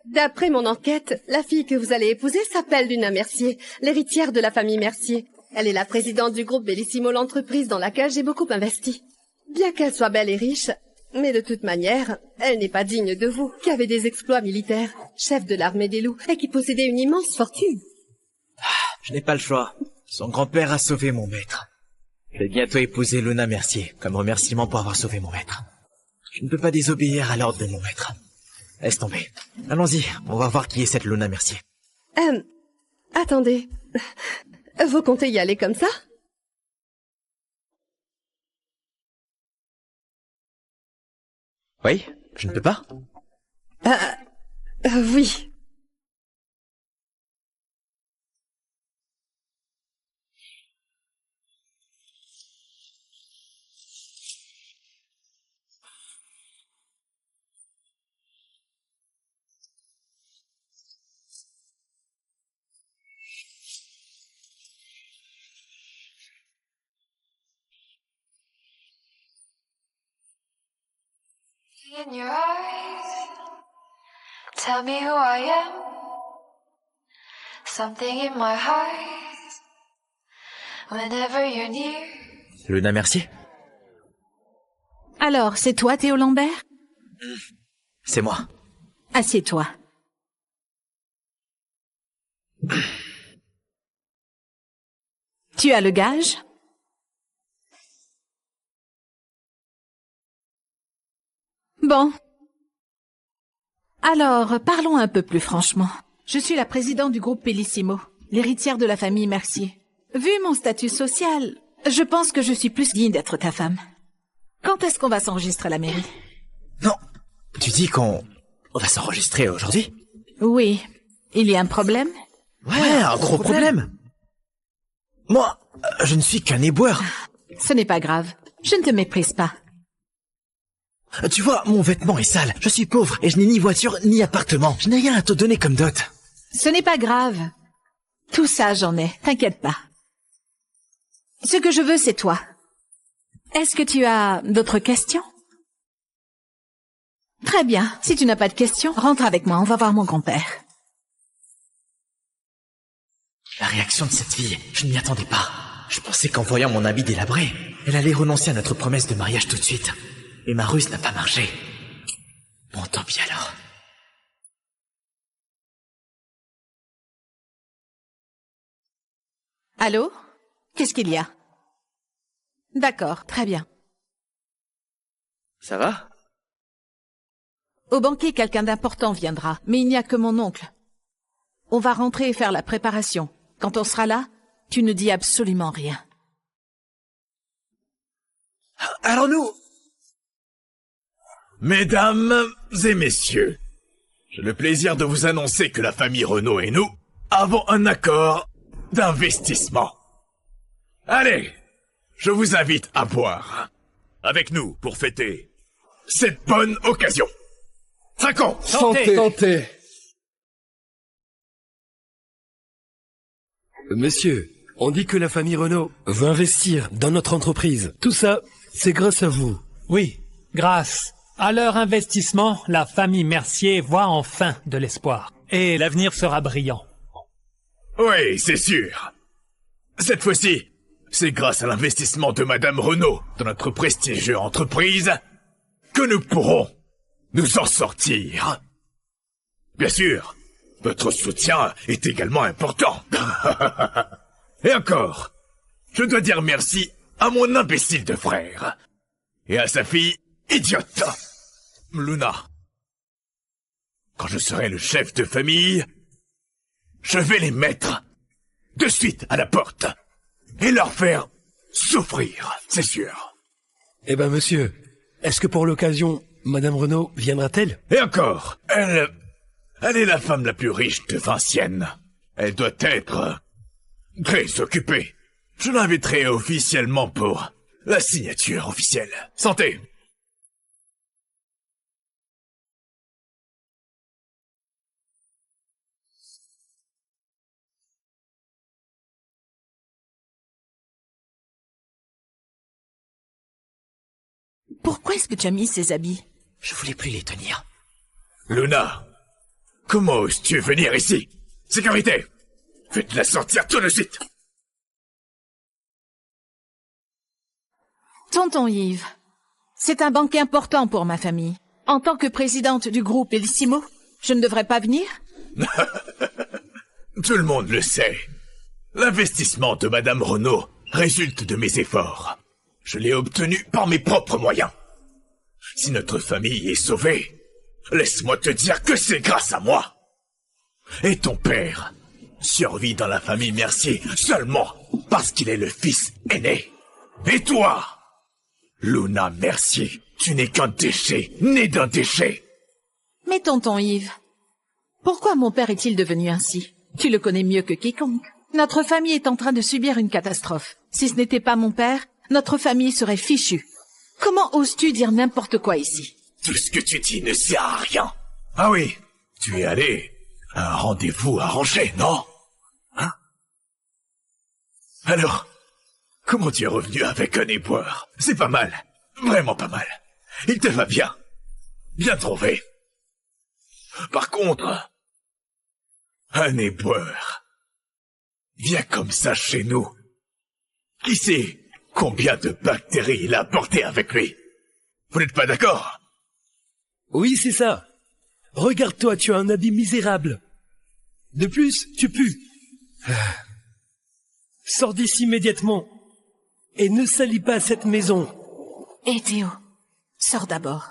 d'après mon enquête, la fille que vous allez épouser s'appelle Luna Mercier, l'héritière de la famille Mercier. Elle est la présidente du groupe Bellissimo, l'entreprise dans laquelle j'ai beaucoup investi. Bien qu'elle soit belle et riche, mais de toute manière, elle n'est pas digne de vous, qui avez des exploits militaires, chef de l'armée des loups, et qui possédait une immense fortune. Je n'ai pas le choix. Son grand-père a sauvé mon maître. Je vais bientôt épouser Luna Mercier, comme remerciement pour avoir sauvé mon maître. Je ne peux pas désobéir à l'ordre de mon maître. Laisse tomber. Allons-y, on va voir qui est cette Luna Mercier. Attendez. Vous comptez y aller comme ça? Oui, je ne peux pas. Oui. In your eyes, tell me who I am. Something in my heart. Whenever you're near. Luna Mercier? Alors, c'est toi, Théo Lambert? C'est moi. Assieds-toi. Tu as le gage? Bon. Alors, parlons un peu plus franchement. Je suis la présidente du groupe Bellissimo, l'héritière de la famille Mercier. Vu mon statut social, je pense que je suis plus digne d'être ta femme. Quand est-ce qu'on va s'enregistrer à la mairie? Non. Tu dis qu'on va s'enregistrer aujourd'hui? Oui. Il y a un problème? Ouais, un gros problème. Moi, je ne suis qu'un éboueur. Ce n'est pas grave. Je ne te méprise pas. Tu vois, mon vêtement est sale. Je suis pauvre et je n'ai ni voiture ni appartement. Je n'ai rien à te donner comme dot. Ce n'est pas grave. Tout ça, j'en ai. T'inquiète pas. Ce que je veux, c'est toi. Est-ce que tu as d'autres questions? Très bien. Si tu n'as pas de questions, rentre avec moi. On va voir mon grand-père. La réaction de cette fille, je ne m'y attendais pas. Je pensais qu'en voyant mon habit délabré, elle allait renoncer à notre promesse de mariage tout de suite. Et ma ruse n'a pas marché. Bon, tant pis alors. Allô? Qu'est-ce qu'il y a? D'accord, très bien. Ça va? Au banquet, quelqu'un d'important viendra, mais il n'y a que mon oncle. On va rentrer et faire la préparation. Quand on sera là, tu ne dis absolument rien. Alors nous... Mesdames et messieurs, j'ai le plaisir de vous annoncer que la famille Renault et nous avons un accord d'investissement. Allez, je vous invite à boire avec nous pour fêter cette bonne occasion. Trinquons! Santé. Monsieur, on dit que la famille Renault veut investir dans notre entreprise. Tout ça, c'est grâce à vous. Oui, grâce à leur investissement, la famille Mercier voit enfin de l'espoir. Et l'avenir sera brillant. Oui, c'est sûr. Cette fois-ci, c'est grâce à l'investissement de Madame Renault dans notre prestigieuse entreprise que nous pourrons nous en sortir. Bien sûr, votre soutien est également important. Et encore, je dois dire merci à mon imbécile de frère et à sa fille idiote, Luna. Quand je serai le chef de famille, je vais les mettre de suite à la porte et leur faire souffrir, c'est sûr. Eh ben, monsieur, est-ce que pour l'occasion, Madame Renault viendra-t-elle? Et encore, elle est la femme la plus riche de Vincienne. Elle doit être très occupée. Je l'inviterai officiellement pour la signature officielle. Santé! Pourquoi est-ce que tu as mis ces habits? Je voulais plus les tenir. Luna, comment oses-tu venir ici? Sécurité! Faites-la sortir tout de suite! Tonton Yves, c'est un banquet important pour ma famille. En tant que présidente du groupe Bellissimo, je ne devrais pas venir? Tout le monde le sait. L'investissement de Madame Renaud résulte de mes efforts. Je l'ai obtenu par mes propres moyens. Si notre famille est sauvée, laisse-moi te dire que c'est grâce à moi. Et ton père survit dans la famille Mercier seulement parce qu'il est le fils aîné. Et toi, Luna Mercier, tu n'es qu'un déchet, né d'un déchet. Mais tonton Yves, pourquoi mon père est-il devenu ainsi? Tu le connais mieux que quiconque. Notre famille est en train de subir une catastrophe. Si ce n'était pas mon père, notre famille serait fichue. Comment oses-tu dire n'importe quoi ici? Tout ce que tu dis ne sert à rien. Ah oui, tu es allé à un rendez-vous arrangé, non? Hein? Alors, comment tu es revenu avec un éboueur? C'est pas mal, vraiment pas mal. Il te va bien. Bien trouvé. Par contre, un éboueur vient comme ça chez nous. Qui sait combien de bactéries il a apporté avec lui? Vous n'êtes pas d'accord? Oui, c'est ça. Regarde-toi, tu as un habit misérable. De plus, tu pues. Sors d'ici immédiatement. Et ne salis pas cette maison. Hé Théo, sors d'abord.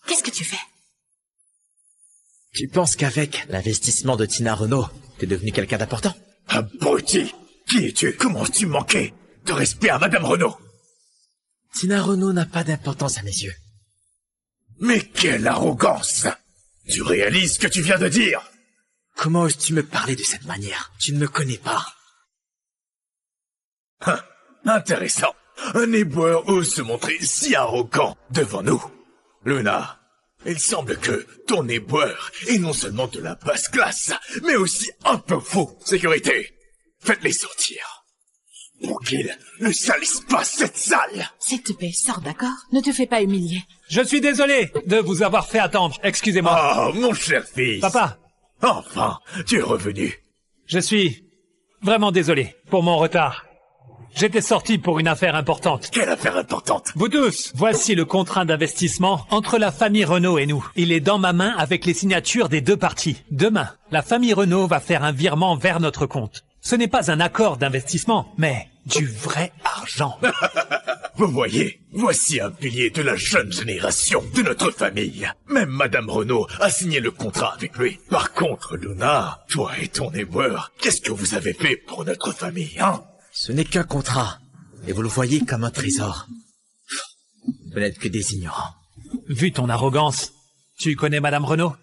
Qu'est-ce que tu fais? Tu penses qu'avec l'investissement de Tina Renaud, t'es devenu quelqu'un d'important? Abruti! Qui es-tu? Comment as-tu manqué de respect à Madame Renaud? Tina Renaud n'a pas d'importance à mes yeux. Mais quelle arrogance! Tu réalises ce que tu viens de dire? Comment oses-tu me parler de cette manière? Tu ne me connais pas. Intéressant. Un éboueur ose se montrer si arrogant devant nous. Luna, il semble que ton éboueur est non seulement de la basse classe, mais aussi un peu fou. Sécurité, faites-les sortir. Pour qu'ils ne salissent pas cette salle. S'il te plaît, sors, d'accord? Ne te fais pas humilier. Je suis désolé de vous avoir fait attendre. Excusez-moi. Oh, mon cher fils. Papa. Enfin, tu es revenu. Je suis vraiment désolé pour mon retard. J'étais sorti pour une affaire importante. Quelle affaire importante? Vous tous, voici le contrat d'investissement entre la famille Renaud et nous. Il est dans ma main avec les signatures des deux parties. Demain, la famille Renaud va faire un virement vers notre compte. Ce n'est pas un accord d'investissement, mais du vrai argent. Vous voyez, voici un pilier de la jeune génération de notre famille. Même Madame Renaud a signé le contrat avec lui. Par contre, Luna, toi et ton éboueur, qu'est-ce que vous avez fait pour notre famille, hein? Ce n'est qu'un contrat, et vous le voyez comme un trésor. Vous n'êtes que des ignorants. Vu ton arrogance, tu connais Madame Renaud?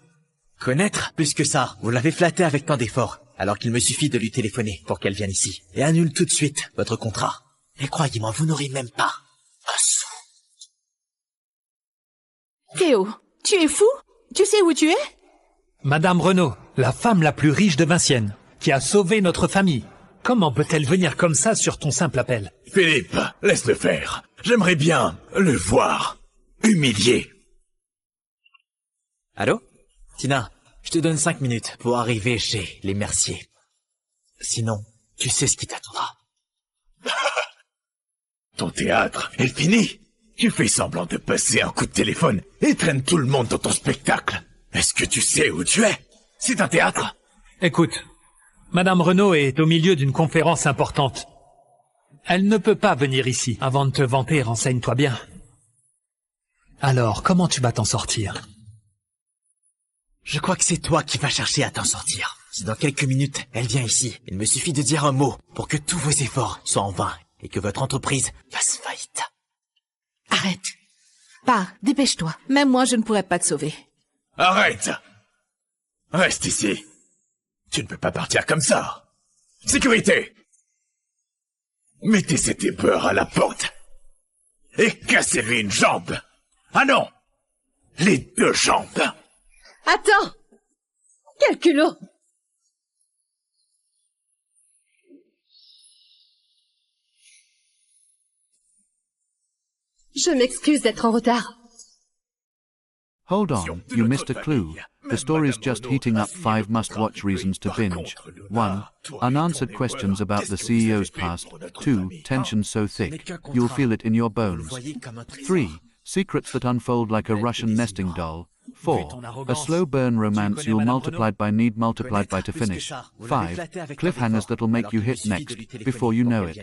Connaître? Plus que ça, vous l'avez flattée avec tant d'efforts, alors qu'il me suffit de lui téléphoner pour qu'elle vienne ici. Et annule tout de suite votre contrat. Et croyez-moi, vous n'aurez même pas un sou. Théo, tu es fou? Tu sais où tu es? Madame Renaud, la femme la plus riche de Vinciennes, qui a sauvé notre famille. Comment peut-elle venir comme ça sur ton simple appel? Philippe, laisse-le faire. J'aimerais bien le voir humilié. Allô? Tina, je te donne 5 minutes pour arriver chez les Mercier. Sinon, tu sais ce qui t'attendra. Ton théâtre est fini. Tu fais semblant de passer un coup de téléphone et traînes tout le monde dans ton spectacle. Est-ce que tu sais où tu es? C'est un théâtre. Écoute, Madame Renaud est au milieu d'une conférence importante. Elle ne peut pas venir ici. Avant de te vanter, renseigne-toi bien. Alors, comment tu vas t'en sortir? Je crois que c'est toi qui vas chercher à t'en sortir. Si dans quelques minutes, elle vient ici, il me suffit de dire un mot pour que tous vos efforts soient en vain et que votre entreprise fasse faillite. Arrête. Pars, dépêche-toi. Même moi, je ne pourrais pas te sauver. Arrête! Reste ici. Tu ne peux pas partir comme ça. Sécurité! Mettez cet éboueur à la porte. Et cassez-lui une jambe. Ah non! Les 2 jambes. Attends! Quel culot! Je m'excuse d'être en retard. Hold on, you missed a clue. The story's just heating up 5 must-watch reasons to binge. 1. Unanswered questions about the CEO's past. 2. Tension so thick, you'll feel it in your bones. 3. Secrets that unfold like a Russian nesting doll. 4. A slow burn romance you'll multiplied by need multiplied by to finish. 5. Cliffhangers that'll make you hit next, before you know it.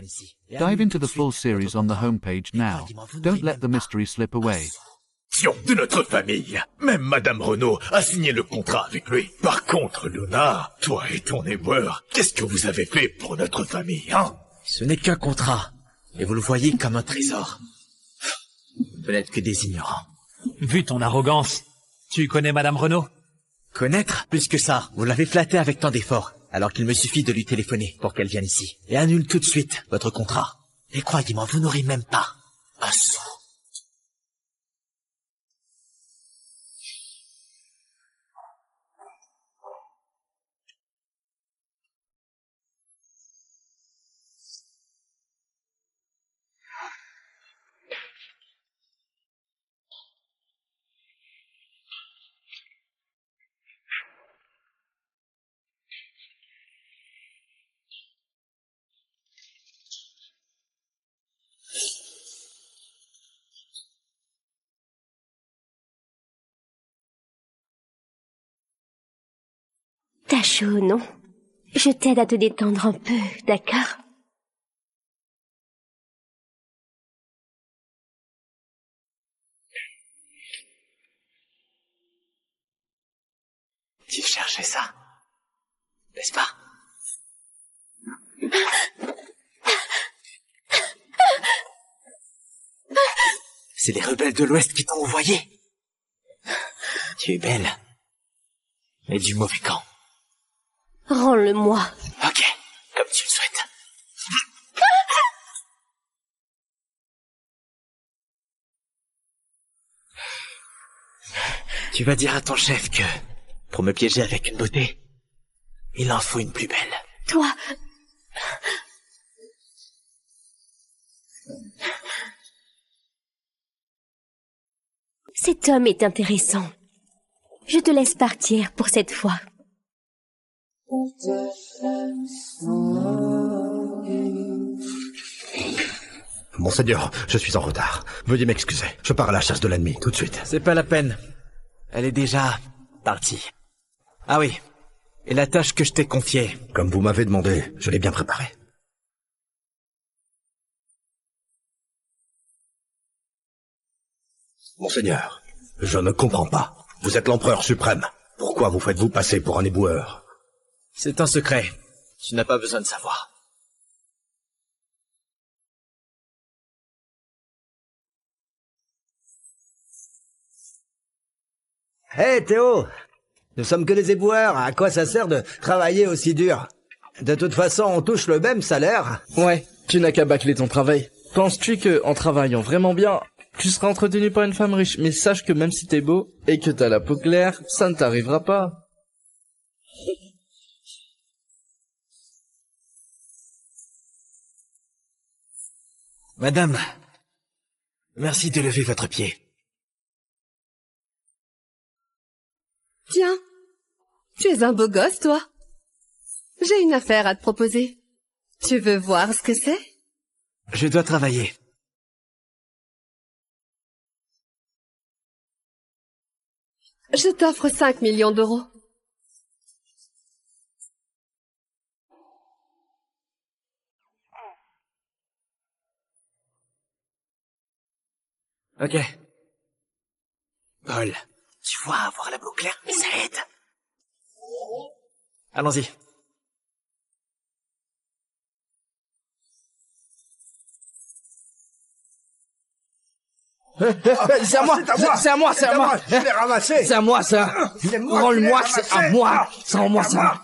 Dive into the full series on the homepage now. Don't let the mystery slip away. De notre famille. Même Madame Renaud a signé le contrat avec lui. Par contre, Luna, toi et ton éboueur, qu'est-ce que vous avez fait pour notre famille, hein? Ce n'est qu'un contrat, et vous le voyez comme un trésor. Vous n'êtes que des ignorants. Vu ton arrogance, tu connais Madame Renaud? Connaître? Plus que ça, vous l'avez flattée avec tant d'efforts, alors qu'il me suffit de lui téléphoner pour qu'elle vienne ici. Et annule tout de suite votre contrat. Et croyez-moi, vous n'aurez même pas un sou. T'as chaud, non? Je t'aide à te détendre un peu, d'accord? Tu cherchais ça, n'est-ce pas? C'est les rebelles de l'Ouest qui t'ont envoyé. Tu es belle, mais du mauvais camp. Rends-le-moi. Ok, comme tu le souhaites. Tu vas dire à ton chef que, pour me piéger avec une beauté, il en faut une plus belle. Toi... Cet homme est intéressant. Je te laisse partir pour cette fois. Monseigneur, je suis en retard. Veuillez m'excuser. Je pars à la chasse de l'ennemi, tout de suite. C'est pas la peine. Elle est déjà partie. Ah oui. Et la tâche que je t'ai confiée? Comme vous m'avez demandé, je l'ai bien préparée. Monseigneur, je ne comprends pas. Vous êtes l'empereur suprême. Pourquoi vous faites-vous passer pour un éboueur? C'est un secret. Tu n'as pas besoin de savoir. Hé, Théo! Nous sommes que des éboueurs. À quoi ça sert de travailler aussi dur? De toute façon, on touche le même salaire. Ouais, tu n'as qu'à bâcler ton travail. Penses-tu que, en travaillant vraiment bien, tu seras entretenu par une femme riche? Mais sache que même si t'es beau, et que t'as la peau claire, ça ne t'arrivera pas. Madame, merci de lever votre pied. Tiens, tu es un beau gosse, toi. J'ai une affaire à te proposer. Tu veux voir ce que c'est? Je dois travailler. Je t'offre 5 millions d'euros. Ok. Paul, tu vois, avoir la peau claire, ça aide. Allons-y. C'est à moi, c'est à moi, c'est à moi. Je l'ai ramassé. C'est à moi, ça. Rends-le-moi, c'est à moi. C'est à moi, ça.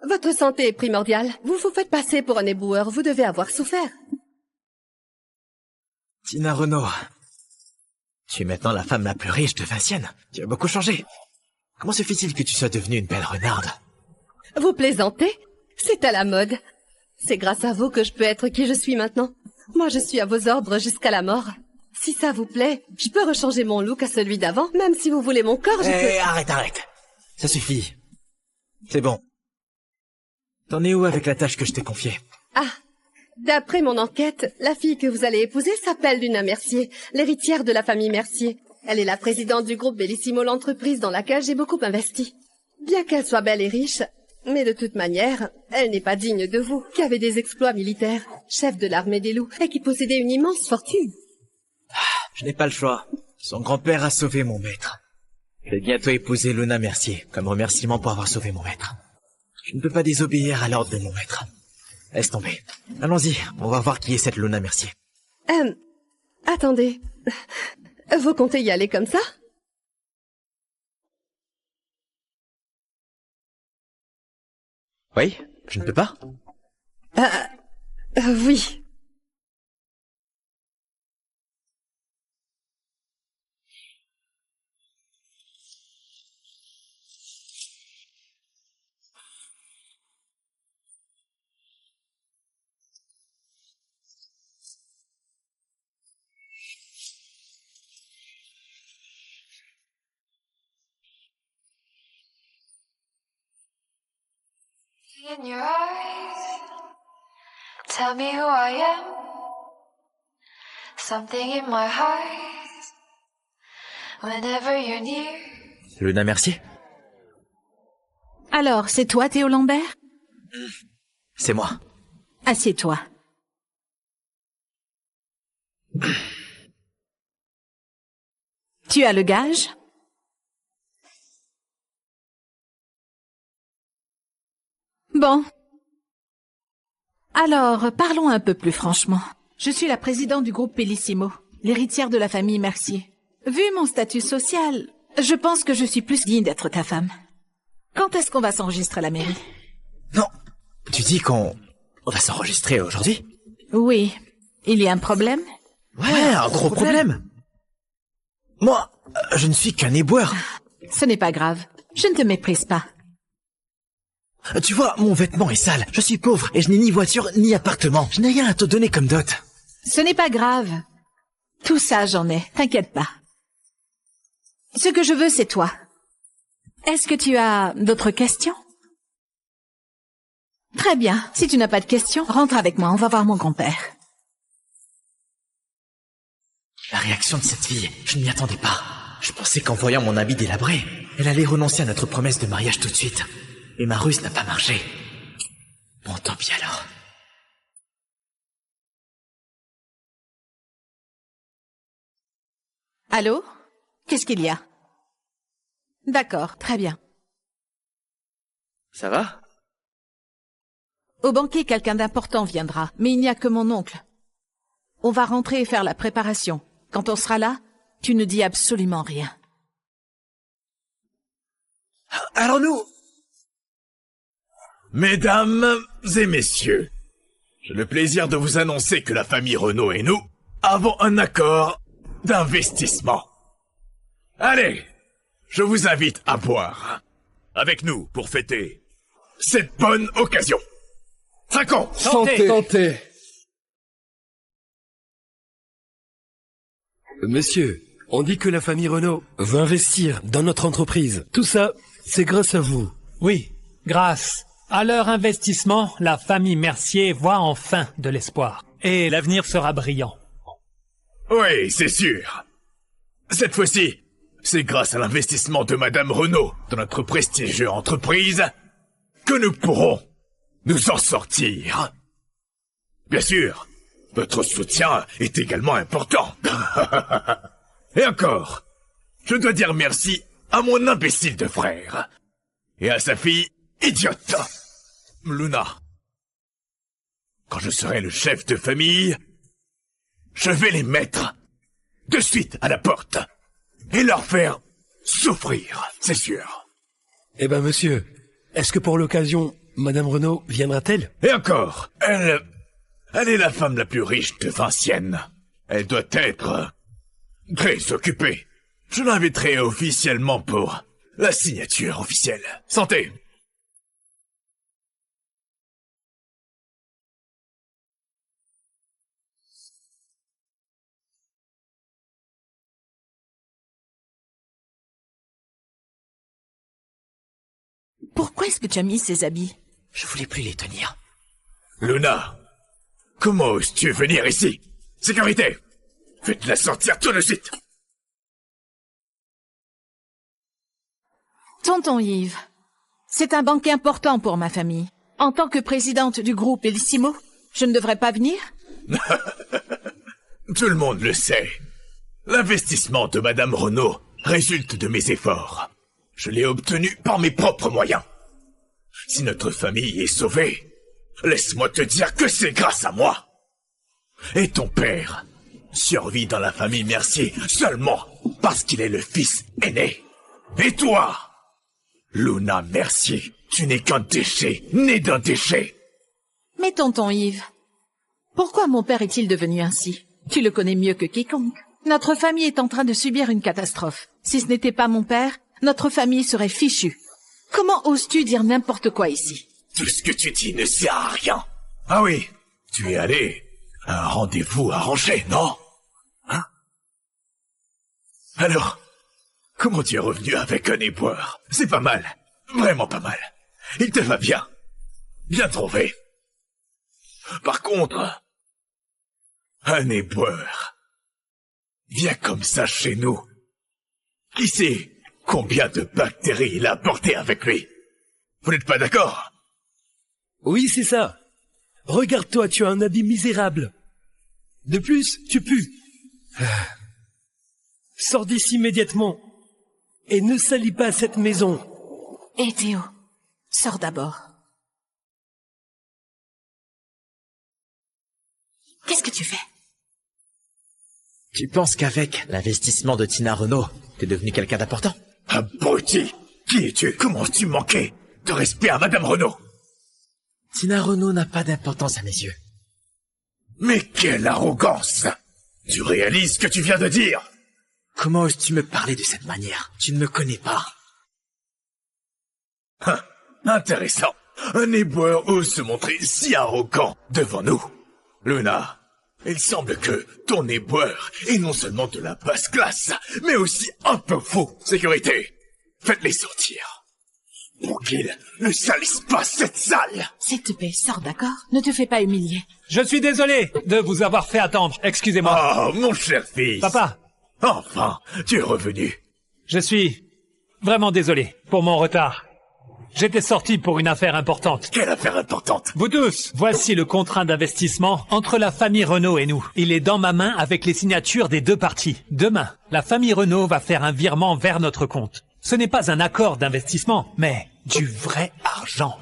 Votre santé est primordiale. Vous vous faites passer pour un éboueur, vous devez avoir souffert. Tina Renaud, tu es maintenant la femme la plus riche de Vincennes. Tu as beaucoup changé. Comment se fait-il que tu sois devenue une belle renarde? Vous plaisantez? C'est à la mode. C'est grâce à vous que je peux être qui je suis maintenant. Moi, je suis à vos ordres jusqu'à la mort. Si ça vous plaît, je peux rechanger mon look à celui d'avant, même si vous voulez mon corps, je peux... Arrête. Ça suffit. C'est bon. T'en es où avec la tâche que je t'ai confiée? Ah, d'après mon enquête, la fille que vous allez épouser s'appelle Luna Mercier, l'héritière de la famille Mercier. Elle est la présidente du groupe Bellissimo, l'entreprise dans laquelle j'ai beaucoup investi. Bien qu'elle soit belle et riche, mais de toute manière, elle n'est pas digne de vous, qui avez des exploits militaires, chef de l'armée des loups, et qui possédait une immense fortune. Je n'ai pas le choix. Son grand-père a sauvé mon maître. Je vais bientôt épouser Luna Mercier, comme remerciement pour avoir sauvé mon maître. Je ne peux pas désobéir à l'ordre de mon maître. Laisse tomber. Allons-y, on va voir qui est cette Luna Mercier. Attendez. Vous comptez y aller comme ça? Oui, je ne peux pas. Oui. In your eyes, tell me who I am. Something in my heart. Whenever you're near. Luna Mercier? Alors, c'est toi, Théo Lambert? C'est moi. Assieds-toi. Tu as le gage? Bon. Alors, parlons un peu plus franchement. Je suis la présidente du groupe Bellissimo, l'héritière de la famille Mercier. Vu mon statut social, je pense que je suis plus digne d'être ta femme. Quand est-ce qu'on va s'enregistrer à la mairie? Non. Tu dis qu'on va s'enregistrer aujourd'hui? Oui. Il y a un problème? Ouais, un gros problème. Moi, je ne suis qu'un éboueur. Ce n'est pas grave. Je ne te méprise pas. Tu vois, mon vêtement est sale. Je suis pauvre et je n'ai ni voiture ni appartement. Je n'ai rien à te donner comme dot. Ce n'est pas grave. Tout ça, j'en ai. T'inquiète pas. Ce que je veux, c'est toi. Est-ce que tu as d'autres questions? Très bien. Si tu n'as pas de questions, rentre avec moi. On va voir mon grand-père. La réaction de cette fille, je ne m'y attendais pas. Je pensais qu'en voyant mon habit délabré, elle allait renoncer à notre promesse de mariage tout de suite. Et ma ruse n'a pas marché. Bon, tant pis alors. Allô? Qu'est-ce qu'il y a? D'accord, très bien. Ça va? Au banquet, quelqu'un d'important viendra, mais il n'y a que mon oncle. On va rentrer et faire la préparation. Quand on sera là, tu ne dis absolument rien. Alors nous... Mesdames et messieurs, j'ai le plaisir de vous annoncer que la famille Renault et nous avons un accord d'investissement. Allez, je vous invite à boire avec nous pour fêter cette bonne occasion. Trinquons! Santé. Monsieur, on dit que la famille Renault veut investir dans notre entreprise. Tout ça, c'est grâce à vous. Oui, grâce à leur investissement, la famille Mercier voit enfin de l'espoir. Et l'avenir sera brillant. Oui, c'est sûr. Cette fois-ci, c'est grâce à l'investissement de Madame Renault dans notre prestigieuse entreprise que nous pourrons nous en sortir. Bien sûr, votre soutien est également important. Et encore, je dois dire merci à mon imbécile de frère et à sa fille idiote, Luna. Quand je serai le chef de famille, je vais les mettre de suite à la porte et leur faire souffrir, c'est sûr. Eh ben, monsieur, est-ce que pour l'occasion, Madame Renault viendra-t-elle? Et encore, elle est la femme la plus riche de Vincienne. Elle doit être très occupée. Je l'inviterai officiellement pour la signature officielle. Santé! Pourquoi est-ce que tu as mis ces habits? Je voulais plus les tenir. Luna, comment oses-tu venir ici? Sécurité! Faites-la sortir tout de suite! Tonton Yves, c'est un banquet important pour ma famille. En tant que présidente du groupe Bellissimo, je ne devrais pas venir? Tout le monde le sait. L'investissement de Madame Renaud résulte de mes efforts. Je l'ai obtenu par mes propres moyens. Si notre famille est sauvée, laisse-moi te dire que c'est grâce à moi. Et ton père survit dans la famille Mercier seulement parce qu'il est le fils aîné. Et toi, Luna Mercier, tu n'es qu'un déchet, né d'un déchet. Mais tonton Yves, pourquoi mon père est-il devenu ainsi? Tu le connais mieux que quiconque. Notre famille est en train de subir une catastrophe. Si ce n'était pas mon père, notre famille serait fichue. Comment oses-tu dire n'importe quoi ici? Tout ce que tu dis ne sert à rien. Ah oui, tu es allé à un rendez-vous arrangé, non? Hein? Alors, comment tu es revenu avec un éboueur? C'est pas mal, vraiment pas mal. Il te va bien. Bien trouvé. Par contre, un éboueur vient comme ça chez nous. Qui sait combien de bactéries il a apporté avec lui? Vous n'êtes pas d'accord? Oui, c'est ça. Regarde-toi, tu as un habit misérable. De plus, tu pues. Sors d'ici immédiatement. Et ne salis pas cette maison. Hé Théo, sors d'abord. Qu'est-ce que tu fais? Tu penses qu'avec l'investissement de Tina Renaud, t'es devenu quelqu'un d'important? Abruti! Qui es-tu? Comment as-tu manqué de respect à Madame Renaud? Tina Renaud n'a pas d'importance à mes yeux. Mais quelle arrogance! Tu réalises ce que tu viens de dire? Comment oses-tu me parler de cette manière? Tu ne me connais pas. Intéressant. Un éboueur ose se montrer si arrogant devant nous. Luna, il semble que ton éboueur est non seulement de la basse classe, mais aussi un peu fou. Sécurité, faites-les sortir. Pour qu'ils ne salissent pas cette salle. S'il te plaît, sors, d'accord? Ne te fais pas humilier. Je suis désolé de vous avoir fait attendre. Excusez-moi. Oh, mon cher fils. Papa. Enfin, tu es revenu. Je suis vraiment désolé pour mon retard. J'étais sorti pour une affaire importante. Quelle affaire importante? Vous tous, voici le contrat d'investissement entre la famille Renaud et nous. Il est dans ma main avec les signatures des deux parties. Demain, la famille Renaud va faire un virement vers notre compte. Ce n'est pas un accord d'investissement, mais du vrai argent.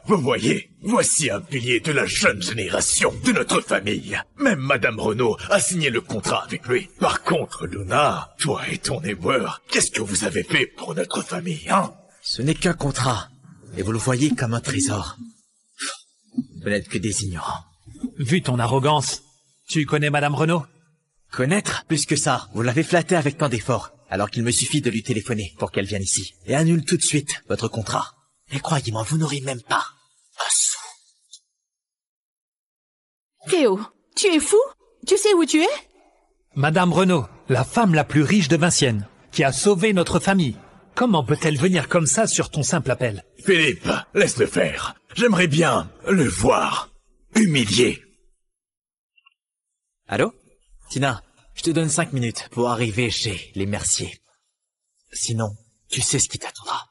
Vous voyez, voici un pilier de la jeune génération de notre famille. Même Madame Renaud a signé le contrat avec lui. Par contre, Luna, toi et ton éboueur, qu'est-ce que vous avez fait pour notre famille, hein? Ce n'est qu'un contrat, et vous le voyez comme un trésor. Vous n'êtes que des ignorants. Vu ton arrogance, tu connais Madame Renaud? Connaître? Plus que ça, vous l'avez flattée avec tant d'efforts, alors qu'il me suffit de lui téléphoner pour qu'elle vienne ici. Et annule tout de suite votre contrat. Et croyez-moi, vous n'aurez même pas un sou. Théo, tu es fou? Tu sais où tu es? Madame Renaud, la femme la plus riche de Vinciennes, qui a sauvé notre famille. Comment peut-elle venir comme ça sur ton simple appel? Philippe, laisse-le faire. J'aimerais bien le voir humilié. Allô? Tina, je te donne 5 minutes pour arriver chez les Mercier. Sinon, tu sais ce qui t'attendra.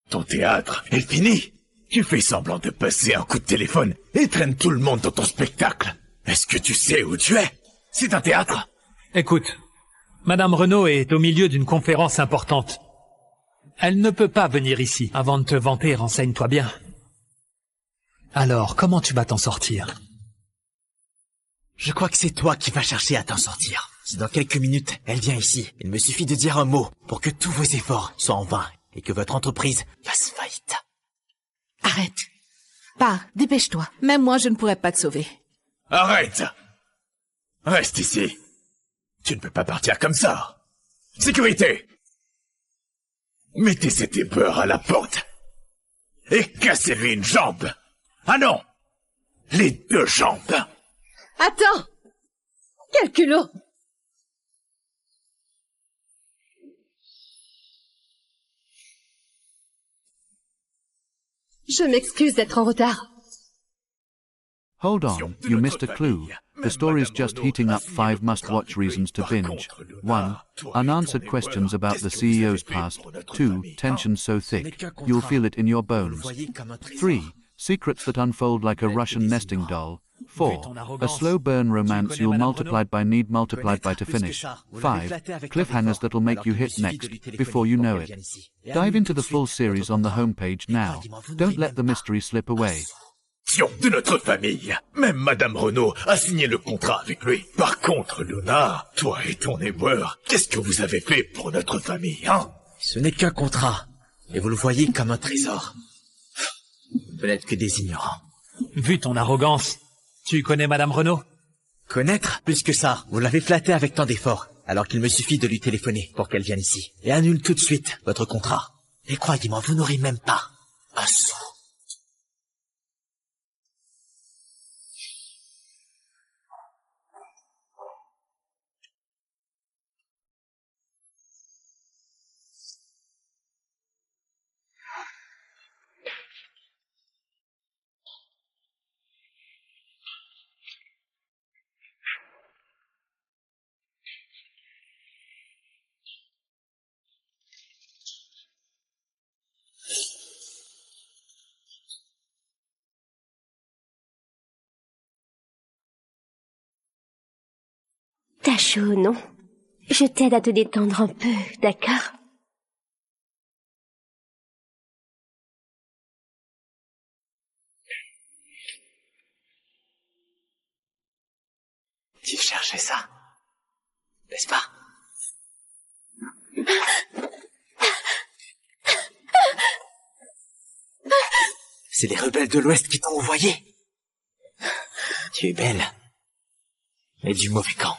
Ton théâtre est fini. Tu fais semblant de passer un coup de téléphone et traînes tout le monde dans ton spectacle. Est-ce que tu sais où tu es? C'est un théâtre. Écoute, Madame Renaud est au milieu d'une conférence importante. Elle ne peut pas venir ici. Avant de te vanter, renseigne-toi bien. Alors, comment tu vas t'en sortir? Je crois que c'est toi qui vas chercher à t'en sortir. Si dans quelques minutes, elle vient ici, il me suffit de dire un mot pour que tous vos efforts soient en vain et que votre entreprise fasse faillite. Arrête. Pars, dépêche-toi. Même moi, je ne pourrais pas te sauver. Arrête! Reste ici. Tu ne peux pas partir comme ça. Sécurité! Mettez cet éboueur à la porte. Et cassez-lui une jambe. Ah non! Les 2 jambes. Attends! Quel culot! Je m'excuse d'être en retard. Hold on, you missed a clue. The story's just heating up 5 must-watch reasons to binge. 1. Unanswered questions about the CEO's past. 2. Tension so thick, you'll feel it in your bones. 3. Secrets that unfold like a Russian nesting doll. 4. A slow burn romance you'll multiplied by need multiplied by to finish. 5. Cliffhangers that'll make you hit next, before you know it. Dive into the full series on the homepage now. Don't let the mystery slip away. De notre famille. Même Madame Renaud a signé le contrat avec lui. Par contre, Luna, toi et ton éboueur, qu'est-ce que vous avez fait pour notre famille, hein? Ce n'est qu'un contrat, et vous le voyez comme un trésor. Vous n'êtes que des ignorants. Vu ton arrogance, tu connais Madame Renaud? Connaître? Plus que ça, vous l'avez flattée avec tant d'efforts, alors qu'il me suffit de lui téléphoner pour qu'elle vienne ici. Et annule tout de suite votre contrat. Et croyez-moi, vous n'aurez même pas un sou. T'as chaud, non? Je t'aide à te détendre un peu, d'accord? Tu cherchais ça, n'est-ce pas? C'est les rebelles de l'Ouest qui t'ont envoyé. Tu es belle, mais du mauvais camp.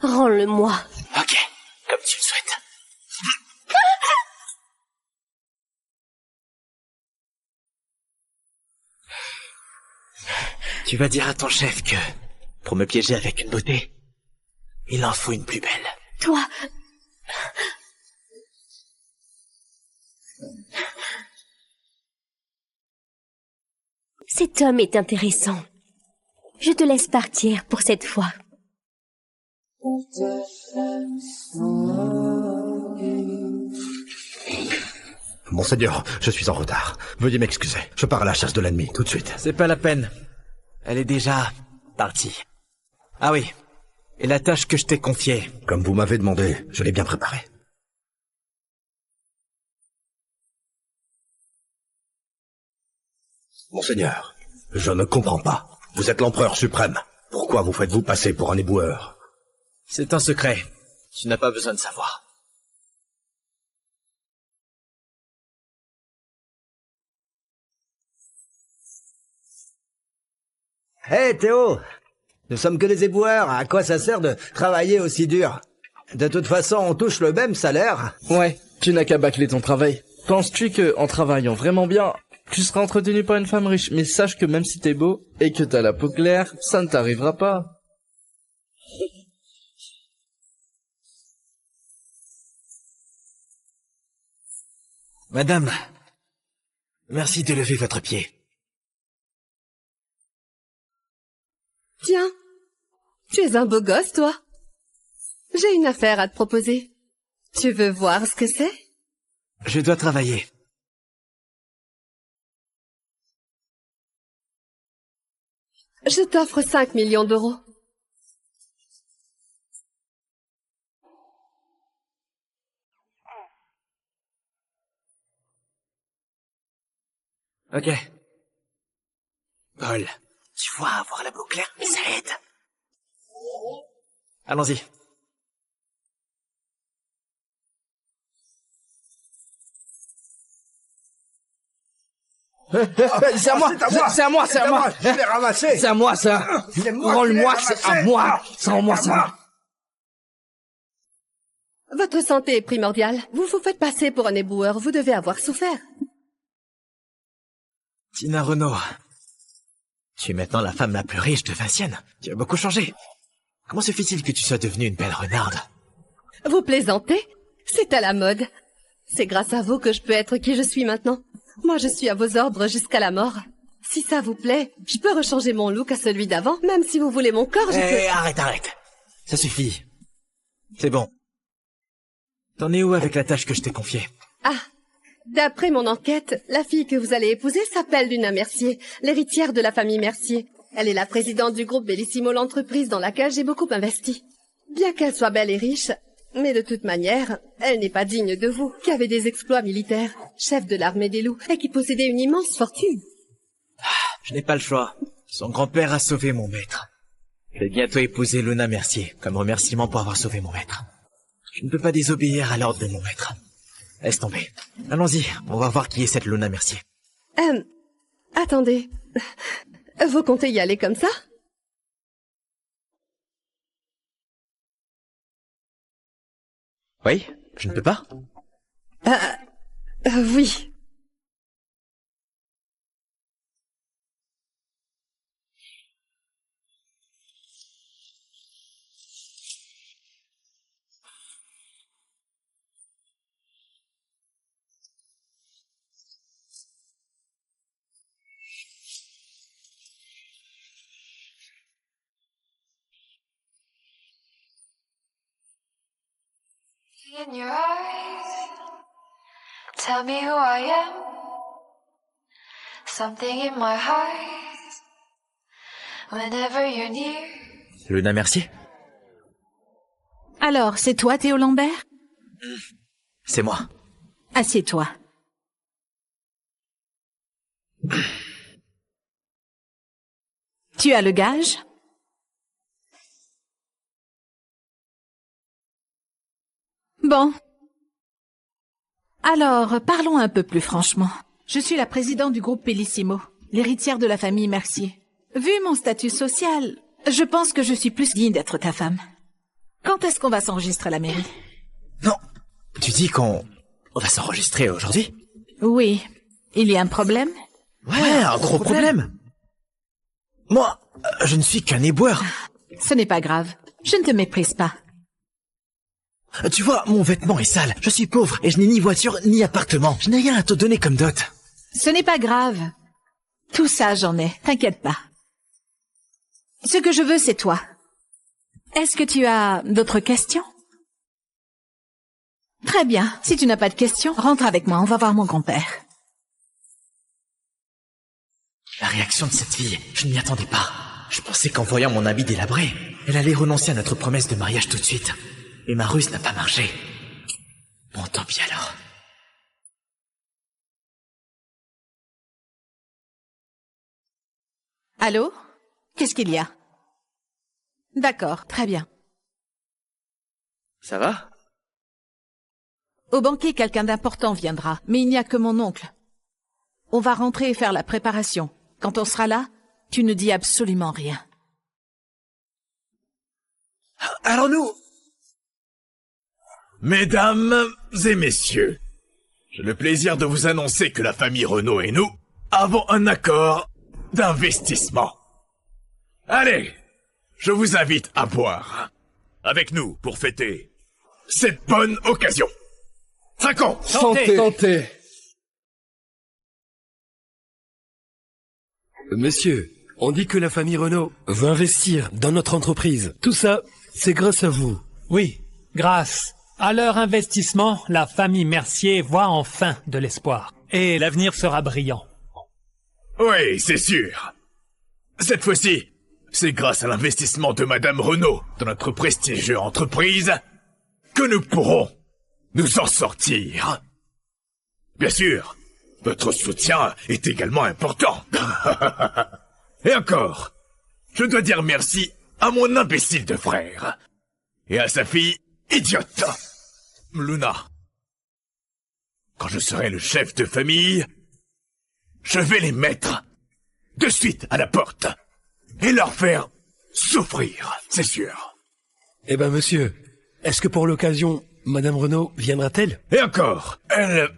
Rends-le-moi. Ok, comme tu le souhaites. Tu vas dire à ton chef que, pour me piéger avec une beauté, il en faut une plus belle. Toi... Cet homme est intéressant. Je te laisse partir pour cette fois. Monseigneur, je suis en retard. Veuillez m'excuser. Je pars à la chasse de l'ennemi, tout de suite. C'est pas la peine. Elle est déjà partie. Ah oui. Et la tâche que je t'ai confiée? Comme vous m'avez demandé, je l'ai bien préparée. Monseigneur, je ne comprends pas. Vous êtes l'empereur suprême. Pourquoi vous faites-vous passer pour un éboueur? C'est un secret. Tu n'as pas besoin de savoir. Hé, Théo! Nous sommes que des éboueurs. À quoi ça sert de travailler aussi dur? De toute façon, on touche le même salaire. Ouais, tu n'as qu'à bâcler ton travail. Penses-tu que, en travaillant vraiment bien, tu seras entretenu par une femme riche? Mais sache que même si t'es beau, et que t'as la peau claire, ça ne t'arrivera pas. Madame, merci de lever votre pied. Tiens, tu es un beau gosse, toi. J'ai une affaire à te proposer. Tu veux voir ce que c'est? Je dois travailler. Je t'offre 5 millions d'euros. Ok. Paul, tu vois, avoir la peau claire, mais ça aide. Allons-y. C'est à moi, c'est à moi, c'est à moi. Je l'ai ramassé. C'est à moi, ça. Rends-le-moi, c'est à moi. C'est à moi, ça. Votre santé est primordiale. Vous vous faites passer pour un éboueur, vous devez avoir souffert. Tina Renaud, tu es maintenant la femme la plus riche de Vincennes. Tu as beaucoup changé. Comment se fait-il que tu sois devenue une belle renarde? Vous plaisantez? C'est à la mode. C'est grâce à vous que je peux être qui je suis maintenant. Moi, je suis à vos ordres jusqu'à la mort. Si ça vous plaît, je peux rechanger mon look à celui d'avant, même si vous voulez mon corps, je peux... Arrête. Ça suffit. C'est bon. T'en es où avec la tâche que je t'ai confiée? Ah, d'après mon enquête, la fille que vous allez épouser s'appelle Luna Mercier, l'héritière de la famille Mercier. Elle est la présidente du groupe Bellissimo, l'entreprise dans laquelle j'ai beaucoup investi. Bien qu'elle soit belle et riche, mais de toute manière, elle n'est pas digne de vous, qui avez des exploits militaires, chef de l'armée des loups, et qui possédait une immense fortune. Je n'ai pas le choix. Son grand-père a sauvé mon maître. Je vais bientôt épouser Luna Mercier, comme remerciement pour avoir sauvé mon maître. Je ne peux pas désobéir à l'ordre de mon maître. Laisse tomber. Allons-y, on va voir qui est cette Luna Mercier. Attendez. Vous comptez y aller comme ça? Oui, je ne peux pas. Oui. In your eyes, tell me who I am. Something in my heart. Whenever you're near. Luna Mercier? Alors, c'est toi, Théo Lambert? C'est moi. Assieds-toi. Tu as le gage? Bon. Alors, parlons un peu plus franchement. Je suis la présidente du groupe Bellissimo, l'héritière de la famille Mercier. Vu mon statut social, je pense que je suis plus digne d'être ta femme. Quand est-ce qu'on va s'enregistrer à la mairie? Non. Tu dis qu'on va s'enregistrer aujourd'hui? Oui. Il y a un problème? Ouais, un gros problème. Moi, je ne suis qu'un éboueur. Ce n'est pas grave. Je ne te méprise pas. Tu vois, mon vêtement est sale. Je suis pauvre et je n'ai ni voiture ni appartement. Je n'ai rien à te donner comme dot. Ce n'est pas grave. Tout ça, j'en ai. T'inquiète pas. Ce que je veux, c'est toi. Est-ce que tu as d'autres questions? Très bien. Si tu n'as pas de questions, rentre avec moi. On va voir mon grand-père. La réaction de cette fille, je ne m'y attendais pas. Je pensais qu'en voyant mon habit délabré, elle allait renoncer à notre promesse de mariage tout de suite. Et ma ruse n'a pas marché. Bon, tant pis alors. Allô? Qu'est-ce qu'il y a? D'accord, très bien. Ça va? Au banquet, quelqu'un d'important viendra, mais il n'y a que mon oncle. On va rentrer et faire la préparation. Quand on sera là, tu ne dis absolument rien. Alors nous... Mesdames et messieurs, j'ai le plaisir de vous annoncer que la famille Renault et nous avons un accord d'investissement. Allez, je vous invite à boire avec nous pour fêter cette bonne occasion. Trinquons! Santé. Monsieur, on dit que la famille Renault veut investir dans notre entreprise. Tout ça, c'est grâce à vous. Oui, grâce à leur investissement, la famille Mercier voit enfin de l'espoir. Et l'avenir sera brillant. Oui, c'est sûr. Cette fois-ci, c'est grâce à l'investissement de Madame Renault dans notre prestigieuse entreprise que nous pourrons nous en sortir. Bien sûr, votre soutien est également important. Et encore, je dois dire merci à mon imbécile de frère et à sa fille idiote, Luna. Quand je serai le chef de famille, je vais les mettre de suite à la porte et leur faire souffrir, c'est sûr. Eh ben, monsieur, est-ce que pour l'occasion, Madame Renault viendra-t-elle? Et encore, elle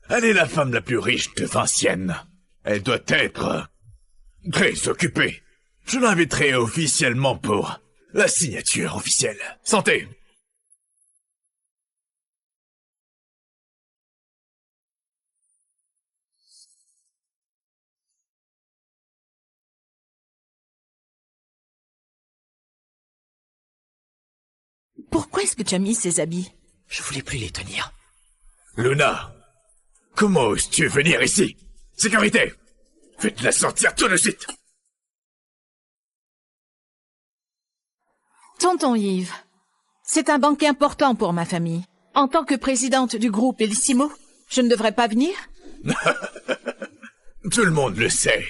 est la femme la plus riche de Vincienne. Elle doit être très occupée. Je l'inviterai officiellement pour la signature officielle. Santé! Pourquoi est-ce que tu as mis ces habits? Je voulais plus les tenir. Luna, comment oses-tu venir ici? Sécurité! Faites-la sortir tout de suite! Tonton Yves, c'est un banquet important pour ma famille. En tant que présidente du groupe Bellissimo, je ne devrais pas venir? Tout le monde le sait.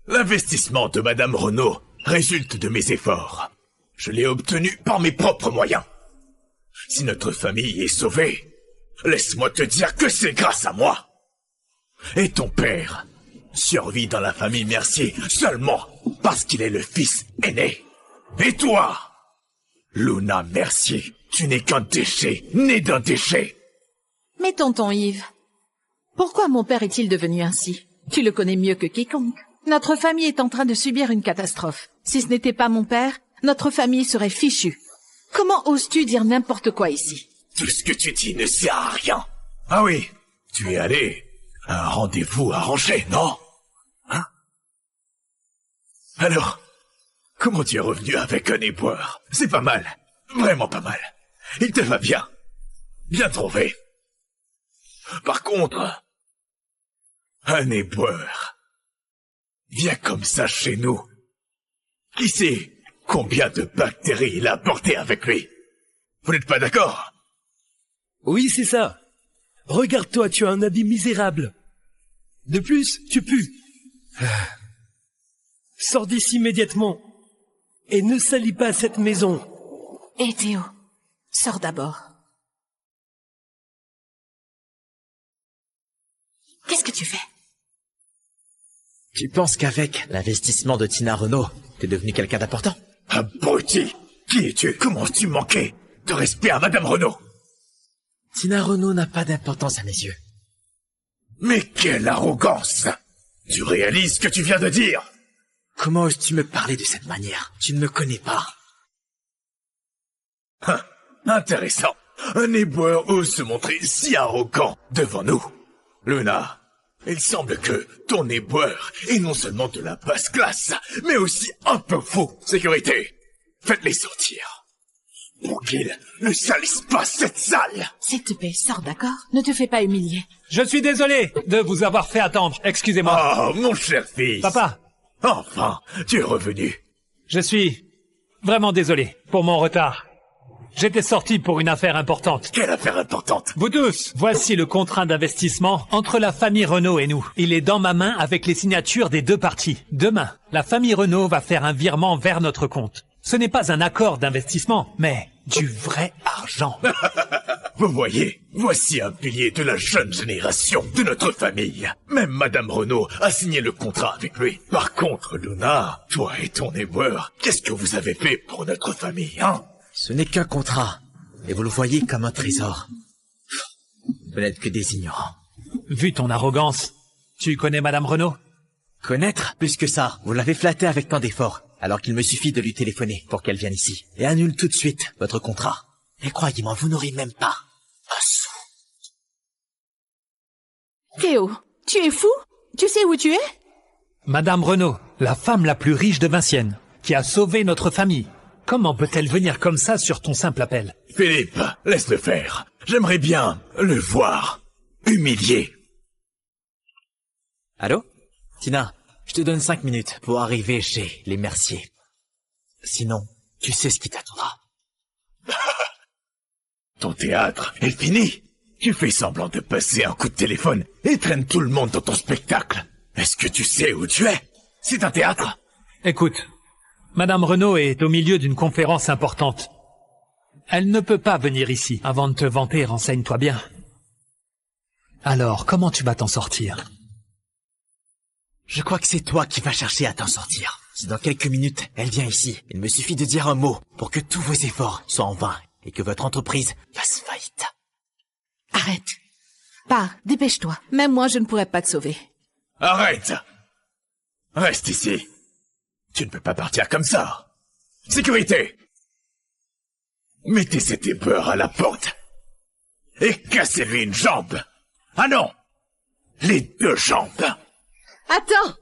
L'investissement de Madame Renaud résulte de mes efforts. Je l'ai obtenu par mes propres moyens. Si notre famille est sauvée, laisse-moi te dire que c'est grâce à moi. Et ton père survit dans la famille Mercier seulement parce qu'il est le fils aîné. Et toi, Luna Mercier, tu n'es qu'un déchet, né d'un déchet. Mais tonton Yves, pourquoi mon père est-il devenu ainsi? Tu le connais mieux que quiconque. Notre famille est en train de subir une catastrophe. Si ce n'était pas mon père, notre famille serait fichue. Comment oses-tu dire n'importe quoi ici? Tout ce que tu dis ne sert à rien. Ah oui, tu es allé à un rendez-vous arrangé, non? Hein? Alors, comment tu es revenu avec un éboueur? C'est pas mal, vraiment pas mal. Il te va bien. Bien trouvé. Par contre, un éboueur vient comme ça chez nous. Qui sait combien de bactéries il a apporté avec lui? Vous n'êtes pas d'accord? Oui, c'est ça. Regarde-toi, tu as un habit misérable. De plus, tu pues. Sors d'ici immédiatement. Et ne salis pas cette maison. Hé Théo, sors d'abord. Qu'est-ce que tu fais? Tu penses qu'avec l'investissement de Tina Renaud, t'es devenu quelqu'un d'important? Abruti! Qui es-tu? Comment as-tu manqué de respect à Madame Renaud? Tina Renaud n'a pas d'importance à mes yeux. Mais quelle arrogance! Tu réalises ce que tu viens de dire? Comment oses-tu me parler de cette manière? Tu ne me connais pas. Intéressant. Un éboueur ose se montrer si arrogant devant nous. Luna, il semble que ton éboueur est non seulement de la basse classe, mais aussi un peu fou. Sécurité, faites-les sortir. Pour qu'ils ne salissent pas cette salle. S'il te plaît, sors, d'accord? Ne te fais pas humilier. Je suis désolé de vous avoir fait attendre. Excusez-moi. Oh, mon cher fils. Papa. Enfin, tu es revenu. Je suis vraiment désolé pour mon retard. J'étais sorti pour une affaire importante. Quelle affaire importante? Vous tous, voici le contrat d'investissement entre la famille Renaud et nous. Il est dans ma main avec les signatures des deux parties. Demain, la famille Renaud va faire un virement vers notre compte. Ce n'est pas un accord d'investissement, mais du vrai argent. Vous voyez, voici un pilier de la jeune génération de notre famille. Même Madame Renaud a signé le contrat avec lui. Par contre, Luna, toi et ton éboueur, qu'est-ce que vous avez fait pour notre famille, hein? Ce n'est qu'un contrat, et vous le voyez comme un trésor. Vous n'êtes que des ignorants. Vu ton arrogance, tu connais Madame Renaud? Connaître? Plus que ça, vous l'avez flattée avec tant d'efforts, alors qu'il me suffit de lui téléphoner pour qu'elle vienne ici. Et annule tout de suite votre contrat. Et croyez-moi, vous n'aurez même pas un sou. Théo, tu es fou? Tu sais où tu es? Madame Renaud, la femme la plus riche de Vinciennes, qui a sauvé notre famille. Comment peut-elle venir comme ça sur ton simple appel? Philippe, laisse-le faire. J'aimerais bien le voir humilié. Allô? Tina, je te donne 5 minutes pour arriver chez les Mercier. Sinon, tu sais ce qui t'attendra. Ton théâtre est fini. Tu fais semblant de passer un coup de téléphone et traînes tout le monde dans ton spectacle. Est-ce que tu sais où tu es? C'est un théâtre. Écoute, Madame Renaud est au milieu d'une conférence importante. Elle ne peut pas venir ici. Avant de te vanter, renseigne-toi bien. Alors, comment tu vas t'en sortir? Je crois que c'est toi qui vas chercher à t'en sortir. Si dans quelques minutes, elle vient ici, il me suffit de dire un mot pour que tous vos efforts soient en vain et que votre entreprise fasse faillite. Arrête. Pars, dépêche-toi. Même moi, je ne pourrais pas te sauver. Arrête! Reste ici. Tu ne peux pas partir comme ça. Sécurité! Mettez cet éboueur à la porte. Et cassez-lui une jambe. Ah non! Les 2 jambes. Attends!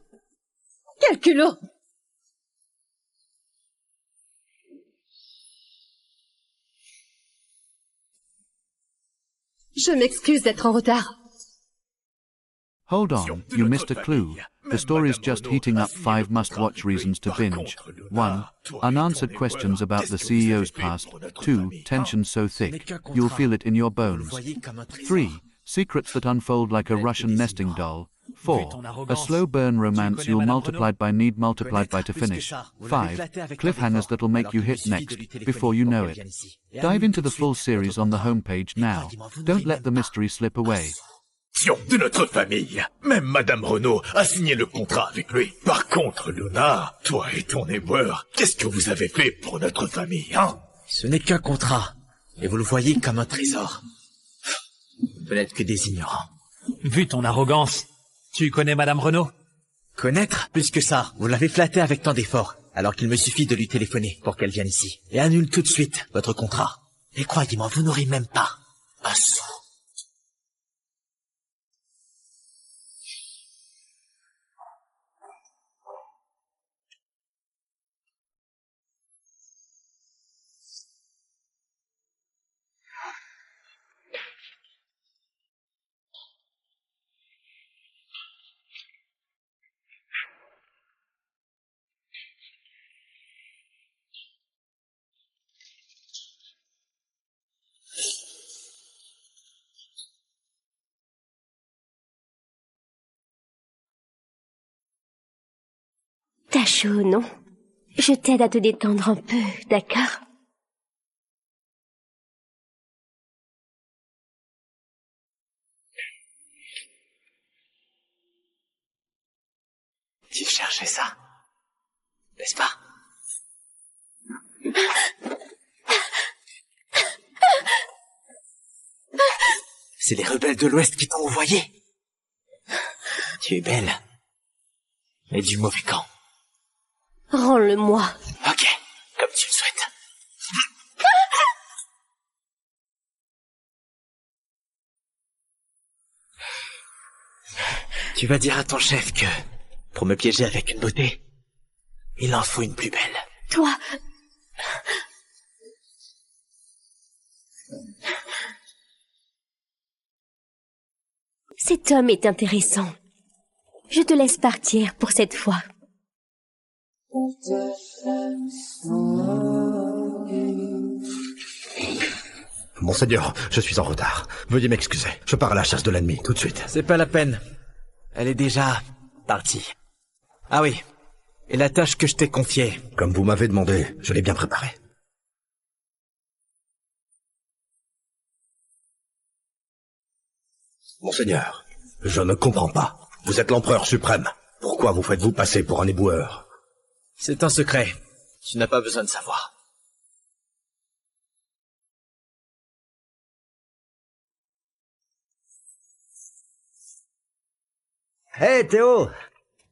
Quel culot! Je m'excuse d'être en retard. Hold on, you missed a clue. The story's just heating up 5 must-watch reasons to binge. 1. Unanswered questions about the CEO's past. 2. Tension so thick, you'll feel it in your bones. 3. Secrets that unfold like a Russian nesting doll. 4. A slow burn romance you'll multiplied by need multiplied by to finish. 5. Cliffhangers that'll make you hit next, before you know it. Dive into the full series on the homepage now. Don't let the mystery slip away. De notre famille. Même Madame Renaud a signé le contrat avec lui. Par contre, Luna, toi et ton éboueur, qu'est-ce que vous avez fait pour notre famille, hein? Ce n'est qu'un contrat, et vous le voyez comme un trésor. Vous n'êtes que des ignorants. Vu ton arrogance, tu connais Madame Renaud? Connaître? Plus que ça, vous l'avez flattée avec tant d'efforts, alors qu'il me suffit de lui téléphoner pour qu'elle vienne ici. Et annule tout de suite votre contrat. Et croyez-moi, vous n'aurez même pas un sou. T'as chaud, non? Je t'aide à te détendre un peu, d'accord? Tu cherchais ça, n'est-ce pas? C'est les rebelles de l'Ouest qui t'ont envoyé. Tu es belle, mais du mauvais camp. Rends-le-moi. Ok, comme tu le souhaites. Tu vas dire à ton chef que, pour me piéger avec une beauté, il en faut une plus belle. Toi... Cet homme est intéressant. Je te laisse partir pour cette fois. Monseigneur, je suis en retard. Veuillez m'excuser. Je pars à la chasse de l'ennemi, tout de suite. C'est pas la peine. Elle est déjà partie. Ah oui. Et la tâche que je t'ai confiée? Comme vous m'avez demandé, je l'ai bien préparée. Monseigneur, je ne comprends pas. Vous êtes l'empereur suprême. Pourquoi vous faites-vous passer pour un éboueur? C'est un secret. Tu n'as pas besoin de savoir. Hé, Théo!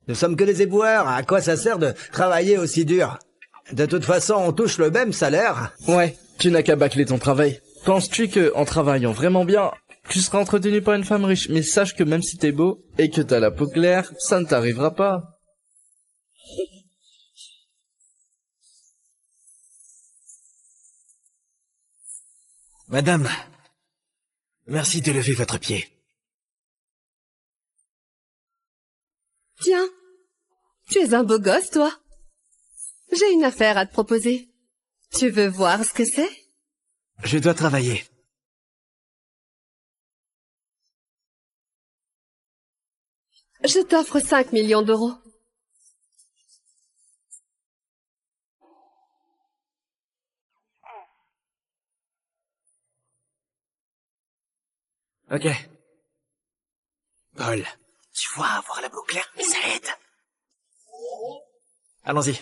Nous sommes que des éboueurs. À quoi ça sert de travailler aussi dur? De toute façon, on touche le même salaire. Ouais, tu n'as qu'à bâcler ton travail. Penses-tu que, en travaillant vraiment bien, tu seras entretenu par une femme riche? Mais sache que même si t'es beau, et que t'as la peau claire, ça ne t'arrivera pas. Madame, merci de lever votre pied. Tiens, tu es un beau gosse, toi. J'ai une affaire à te proposer. Tu veux voir ce que c'est? Je dois travailler. Je t'offre 5 millions d'euros. Ok. Paul, tu vois, avoir la peau claire, mais ça aide. Allons-y.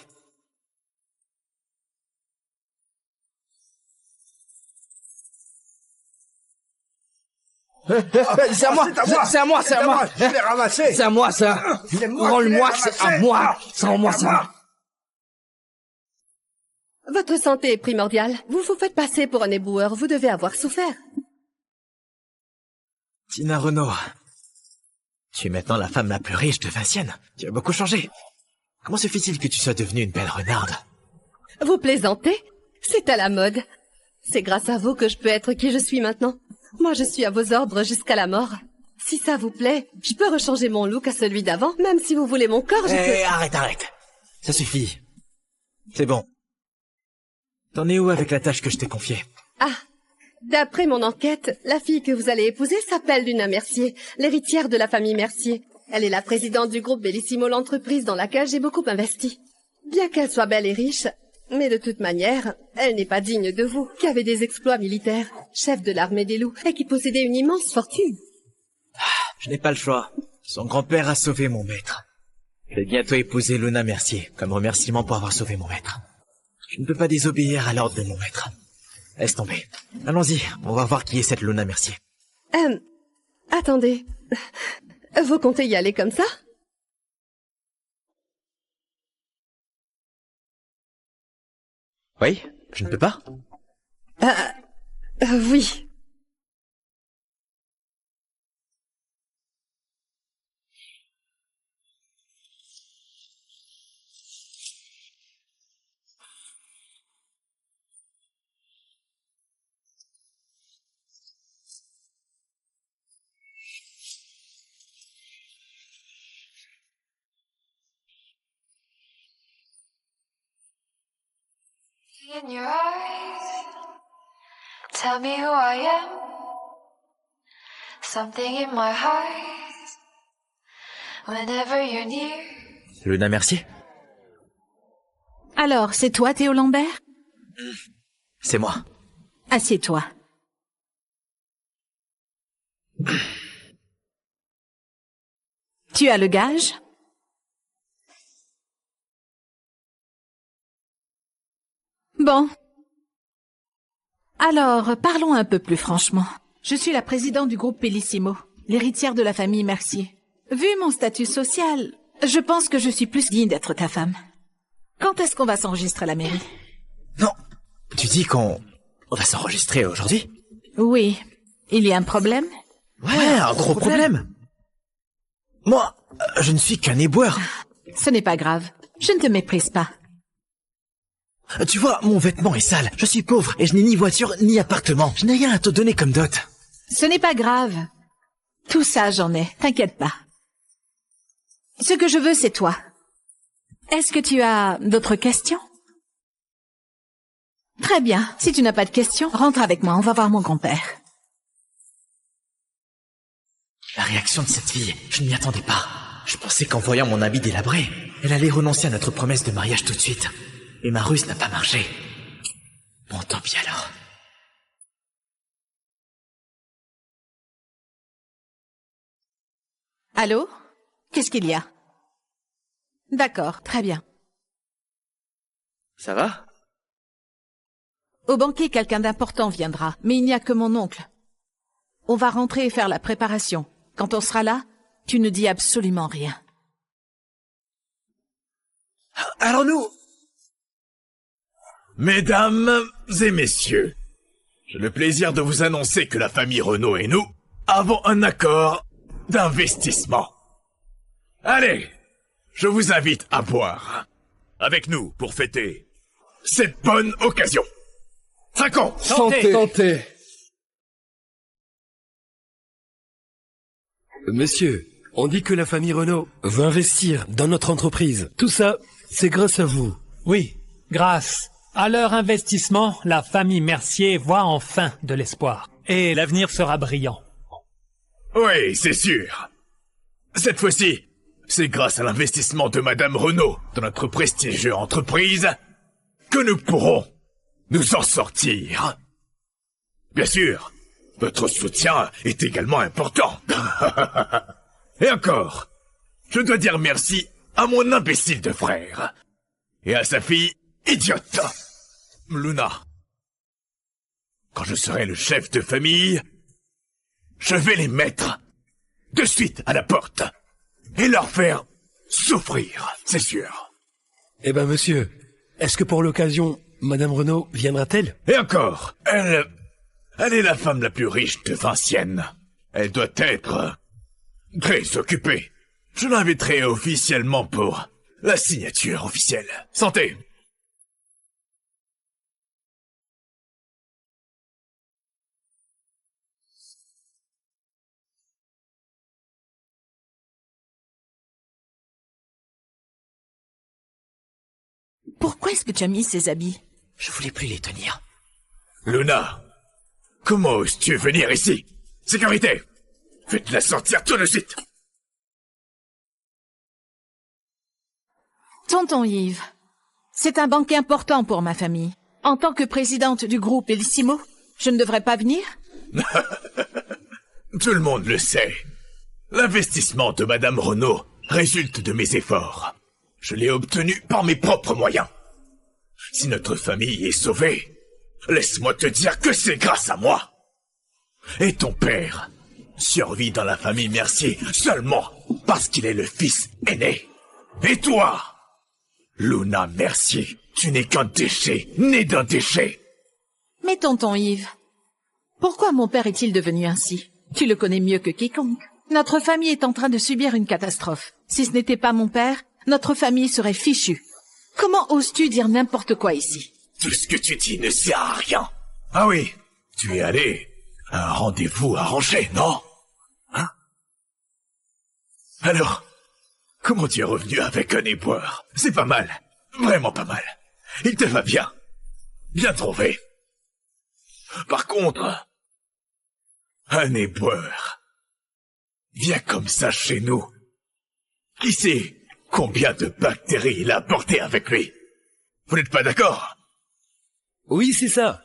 C'est à moi, c'est à moi, c'est à moi. Je l'ai ramassé. C'est à moi, ça. Rends-le-moi, c'est à moi. C'est à moi, ça. Votre santé est primordiale. Vous vous faites passer pour un éboueur, vous devez avoir souffert. Tina Renaud, tu es maintenant la femme la plus riche de Vincennes. Tu as beaucoup changé. Comment se fait-il que tu sois devenue une belle renarde? Vous plaisantez? C'est à la mode. C'est grâce à vous que je peux être qui je suis maintenant. Moi, je suis à vos ordres jusqu'à la mort. Si ça vous plaît, je peux rechanger mon look à celui d'avant, même si vous voulez mon corps, je peux... Arrête. Ça suffit. C'est bon. T'en es où avec la tâche que je t'ai confiée? Ah, d'après mon enquête, la fille que vous allez épouser s'appelle Luna Mercier, l'héritière de la famille Mercier. Elle est la présidente du groupe Bellissimo, l'entreprise dans laquelle j'ai beaucoup investi. Bien qu'elle soit belle et riche, mais de toute manière, elle n'est pas digne de vous, qui avez des exploits militaires, chef de l'armée des loups, et qui possédait une immense fortune. Je n'ai pas le choix. Son grand-père a sauvé mon maître. Je vais bientôt épouser Luna Mercier, comme remerciement pour avoir sauvé mon maître. Je ne peux pas désobéir à l'ordre de mon maître. Laisse tomber. Allons-y, on va voir qui est cette Luna Mercier. Attendez. Vous comptez y aller comme ça? Oui, je ne peux pas. Oui. In your eyes, tell me who I am. Something in my heart. Whenever you're near. Luna Mercier? Alors, c'est toi, Théo Lambert? C'est moi. Assieds-toi. Tu as le gage? Bon. Alors, parlons un peu plus franchement. Je suis la présidente du groupe Bellissimo, l'héritière de la famille Mercier. Vu mon statut social, je pense que je suis plus digne d'être ta femme. Quand est-ce qu'on va s'enregistrer à la mairie? Non. Tu dis qu'on va s'enregistrer aujourd'hui? Oui. Il y a un problème? Ouais, un gros problème. Moi, je ne suis qu'un éboueur. Ce n'est pas grave. Je ne te méprise pas. Tu vois, mon vêtement est sale. Je suis pauvre et je n'ai ni voiture ni appartement. Je n'ai rien à te donner comme dot. Ce n'est pas grave. Tout ça, j'en ai. T'inquiète pas. Ce que je veux, c'est toi. Est-ce que tu as d'autres questions? Très bien. Si tu n'as pas de questions, rentre avec moi. On va voir mon grand-père. La réaction de cette fille, je ne m'y attendais pas. Je pensais qu'en voyant mon habit délabré, elle allait renoncer à notre promesse de mariage tout de suite. Et ma ruse n'a pas marché. Bon, tant pis alors. Allô? Qu'est-ce qu'il y a? D'accord, très bien. Ça va? Au banquet, quelqu'un d'important viendra, mais il n'y a que mon oncle. On va rentrer et faire la préparation. Quand on sera là, tu ne dis absolument rien. Alors nous... Mesdames et messieurs, j'ai le plaisir de vous annoncer que la famille Renault et nous avons un accord d'investissement. Allez, je vous invite à boire avec nous pour fêter cette bonne occasion. Trinquons! Santé. Monsieur, on dit que la famille Renault veut investir dans notre entreprise. Tout ça, c'est grâce à vous. Oui, grâce à leur investissement, la famille Mercier voit enfin de l'espoir. Et l'avenir sera brillant. Oui, c'est sûr. Cette fois-ci, c'est grâce à l'investissement de Madame Renault dans notre prestigieuse entreprise que nous pourrons nous en sortir. Bien sûr, votre soutien est également important. Et encore, je dois dire merci à mon imbécile de frère et à sa fille idiote, Luna. Quand je serai le chef de famille, je vais les mettre de suite à la porte et leur faire souffrir, c'est sûr. Eh ben, monsieur, est-ce que pour l'occasion, Madame Renault viendra-t-elle? Et encore, elle est la femme la plus riche de Vincienne. Elle doit être très occupée. Je l'inviterai officiellement pour la signature officielle. Santé! Pourquoi est-ce que tu as mis ces habits? Je voulais plus les tenir. Luna, comment oses-tu venir ici? Sécurité! Faites-la sortir tout de suite! Tonton Yves, c'est un banquet important pour ma famille. En tant que présidente du groupe Bellissimo, je ne devrais pas venir? Tout le monde le sait. L'investissement de Madame Renaud résulte de mes efforts. Je l'ai obtenu par mes propres moyens. Si notre famille est sauvée, laisse-moi te dire que c'est grâce à moi. Et ton père survit dans la famille Mercier seulement parce qu'il est le fils aîné. Et toi, Luna Mercier, tu n'es qu'un déchet, né d'un déchet. Mais tonton Yves, pourquoi mon père est-il devenu ainsi? Tu le connais mieux que quiconque. Notre famille est en train de subir une catastrophe. Si ce n'était pas mon père, notre famille serait fichue. Comment oses-tu dire n'importe quoi ici? Tout ce que tu dis ne sert à rien. Ah oui, tu es allé à un rendez-vous arrangé, non? Hein? Alors, comment tu es revenu avec un éboueur? C'est pas mal, vraiment pas mal. Il te va bien. Bien trouvé. Par contre, un éboueur vient comme ça chez nous. Qui sait combien de bactéries il a apporté avec lui? Vous n'êtes pas d'accord? Oui, c'est ça.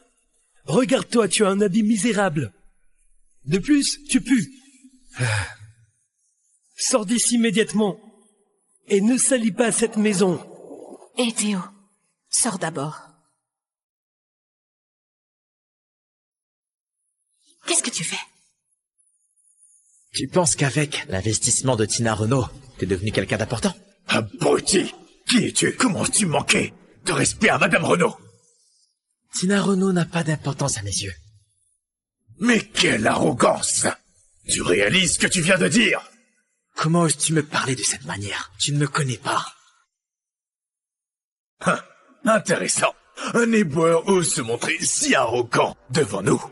Regarde-toi, tu as un habit misérable. De plus, tu pues. Sors d'ici immédiatement. Et ne salis pas cette maison. Hé Théo, sors d'abord. Qu'est-ce que tu fais? Tu penses qu'avec l'investissement de Tina Renaud, t'es devenu quelqu'un d'important? Abruti! Qui es-tu? Comment as-tu manqué de respect à Madame Renaud? Tina Renaud n'a pas d'importance à mes yeux. Mais quelle arrogance! Tu réalises ce que tu viens de dire? Comment oses-tu me parler de cette manière? Tu ne me connais pas. Intéressant. Un éboueur ose se montrer si arrogant devant nous.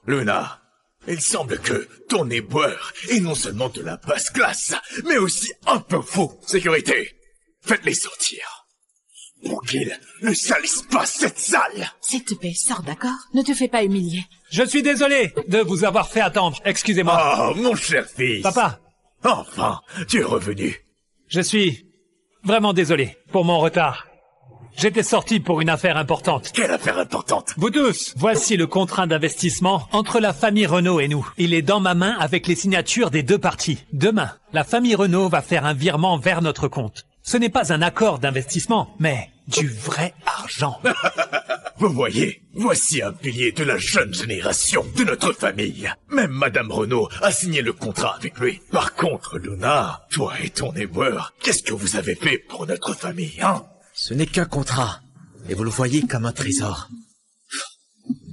Luna, il semble que ton éboueur est non seulement de la basse classe, mais aussi un peu fou. Sécurité, faites-les sortir. Pour qu'ils ne salissent pas cette salle. S'il te plaît, sors, d'accord? Ne te fais pas humilier. Je suis désolé de vous avoir fait attendre. Excusez-moi. Oh, mon cher fils. Papa. Enfin, tu es revenu. Je suis vraiment désolé pour mon retard. J'étais sorti pour une affaire importante. Quelle affaire importante? Vous tous, voici le contrat d'investissement entre la famille Renaud et nous. Il est dans ma main avec les signatures des deux parties. Demain, la famille Renaud va faire un virement vers notre compte. Ce n'est pas un accord d'investissement, mais du vrai argent. Vous voyez, voici un pilier de la jeune génération de notre famille. Même Madame Renaud a signé le contrat avec lui. Par contre, Luna, toi et ton éboueur, qu'est-ce que vous avez fait pour notre famille, hein? Ce n'est qu'un contrat, et vous le voyez comme un trésor.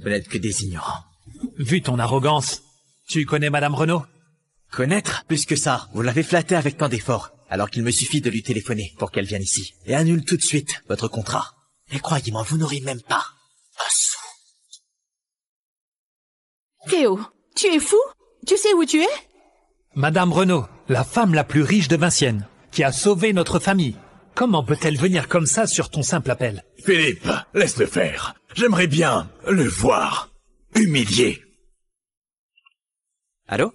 Vous n'êtes que des ignorants. Vu ton arrogance, tu connais Madame Renaud? Connaître? Plus que ça, vous l'avez flattée avec tant d'efforts, alors qu'il me suffit de lui téléphoner pour qu'elle vienne ici, et annule tout de suite votre contrat. Et croyez-moi, vous n'aurez même pas un sou. Théo, tu es fou? Tu sais où tu es? Madame Renaud, la femme la plus riche de Vinciennes, qui a sauvé notre famille. Comment peut-elle venir comme ça sur ton simple appel? Philippe, laisse-le faire. J'aimerais bien le voir humilié. Allô?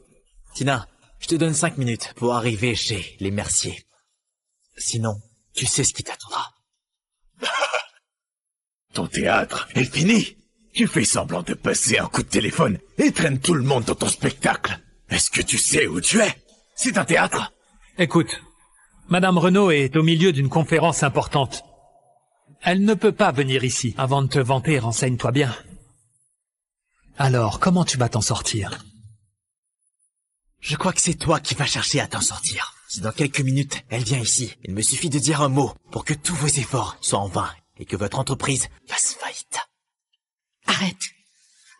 Tina, je te donne 5 minutes pour arriver chez les Mercier. Sinon, tu sais ce qui t'attendra. Ton théâtre est fini. Tu fais semblant de passer un coup de téléphone et traînes tout le monde dans ton spectacle. Est-ce que tu sais où tu es? C'est un théâtre. Écoute, Madame Renaud est au milieu d'une conférence importante. Elle ne peut pas venir ici. Avant de te vanter, renseigne-toi bien. Alors, comment tu vas t'en sortir? Je crois que c'est toi qui vas chercher à t'en sortir. Si dans quelques minutes, elle vient ici, il me suffit de dire un mot pour que tous vos efforts soient en vain et que votre entreprise fasse faillite. Arrête.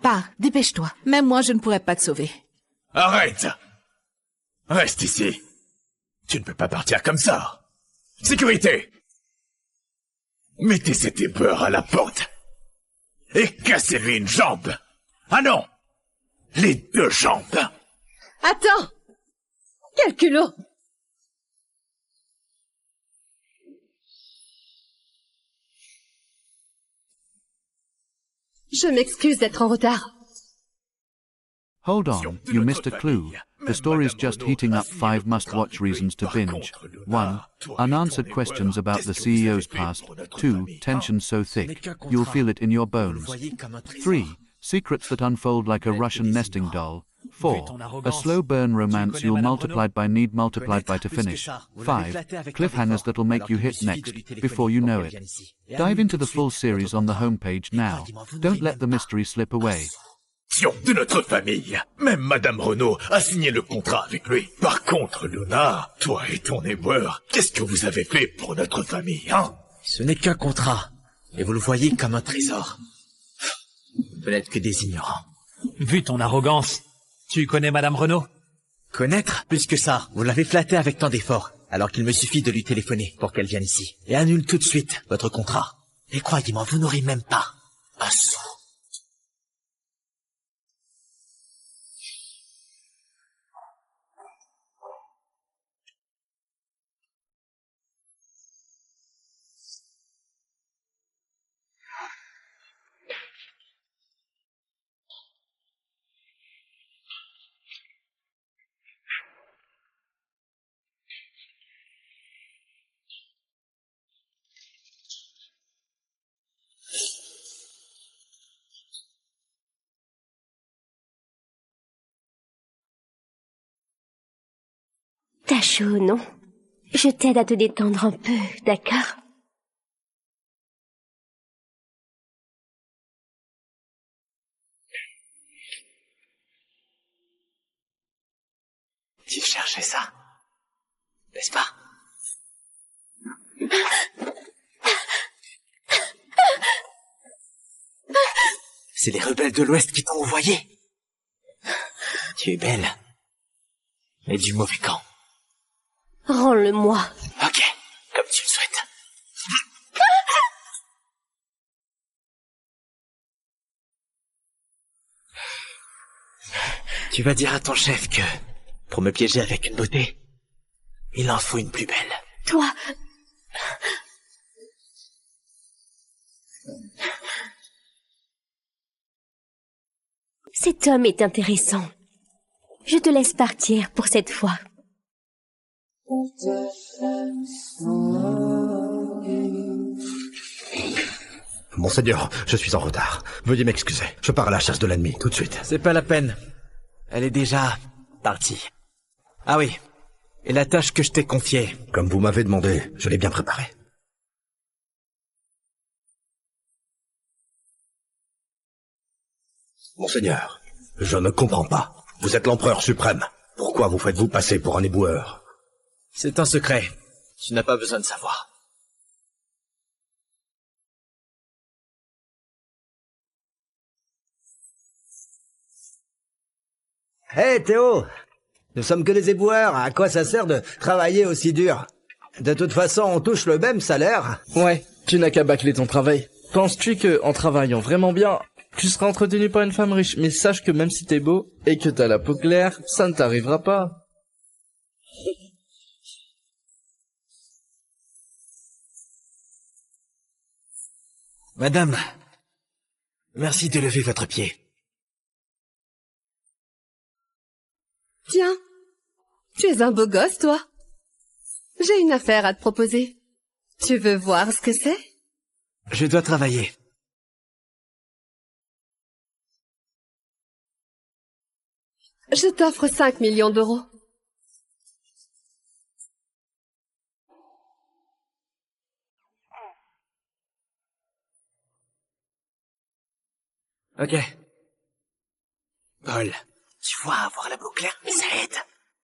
Pars, dépêche-toi. Même moi, je ne pourrais pas te sauver. Arrête! Reste ici. Tu ne peux pas partir comme ça. Sécurité! Mettez cet éboueur à la porte. Et cassez-lui une jambe. Ah non! Les 2 jambes. Attends! Quel culot! Je m'excuse d'être en retard. Hold on, you missed a clue. The story's just heating up 5 must-watch reasons to binge. 1. Unanswered questions about the CEO's past. 2. Tension so thick, you'll feel it in your bones. 3. Secrets that unfold like a Russian nesting doll. 4. A slow burn romance you'll multiplied by need multiplied by to finish. 5. Cliffhangers that'll make you hit next, before you know it. Dive into the full series on the homepage now. Don't let the mystery slip away. De notre famille. Même Madame Renaud a signé le contrat avec lui. Par contre, Luna, toi et ton éboueur, qu'est-ce que vous avez fait pour notre famille, hein? Ce n'est qu'un contrat, et vous le voyez comme un trésor. Vous n'êtes que des ignorants. Vu ton arrogance, tu connais Madame Renaud? Connaître? Plus que ça, vous l'avez flattée avec tant d'efforts, alors qu'il me suffit de lui téléphoner pour qu'elle vienne ici. Et annule tout de suite votre contrat. Et croyez-moi, vous n'aurez même pas un sou. T'as chaud, non? Je t'aide à te détendre un peu, d'accord? Tu cherchais ça, n'est-ce pas? C'est les rebelles de l'Ouest qui t'ont envoyé. Tu es belle, mais du mauvais camp. Rends-le-moi. Ok, comme tu le souhaites. Tu vas dire à ton chef que, pour me piéger avec une beauté, il en faut une plus belle. Toi... Cet homme est intéressant. Je te laisse partir pour cette fois. Monseigneur, je suis en retard. Veuillez m'excuser. Je pars à la chasse de l'ennemi, tout de suite. C'est pas la peine. Elle est déjà partie. Ah oui. Et la tâche que je t'ai confiée? Comme vous m'avez demandé, je l'ai bien préparée. Monseigneur, je ne comprends pas. Vous êtes l'empereur suprême. Pourquoi vous faites-vous passer pour un éboueur? C'est un secret. Tu n'as pas besoin de savoir. Hé, Théo! Nous sommes que des éboueurs. À quoi ça sert de travailler aussi dur? De toute façon, on touche le même salaire. Ouais, tu n'as qu'à bâcler ton travail. Penses-tu que, en travaillant vraiment bien, tu seras entretenu par une femme riche? Mais sache que même si t'es beau, et que t'as la peau claire, ça ne t'arrivera pas. Madame, merci de lever votre pied. Tiens, tu es un beau gosse, toi. J'ai une affaire à te proposer. Tu veux voir ce que c'est? Je dois travailler. Je t'offre 5 millions d'euros. Ok. Paul, tu vois, avoir la peau claire, mais ça aide.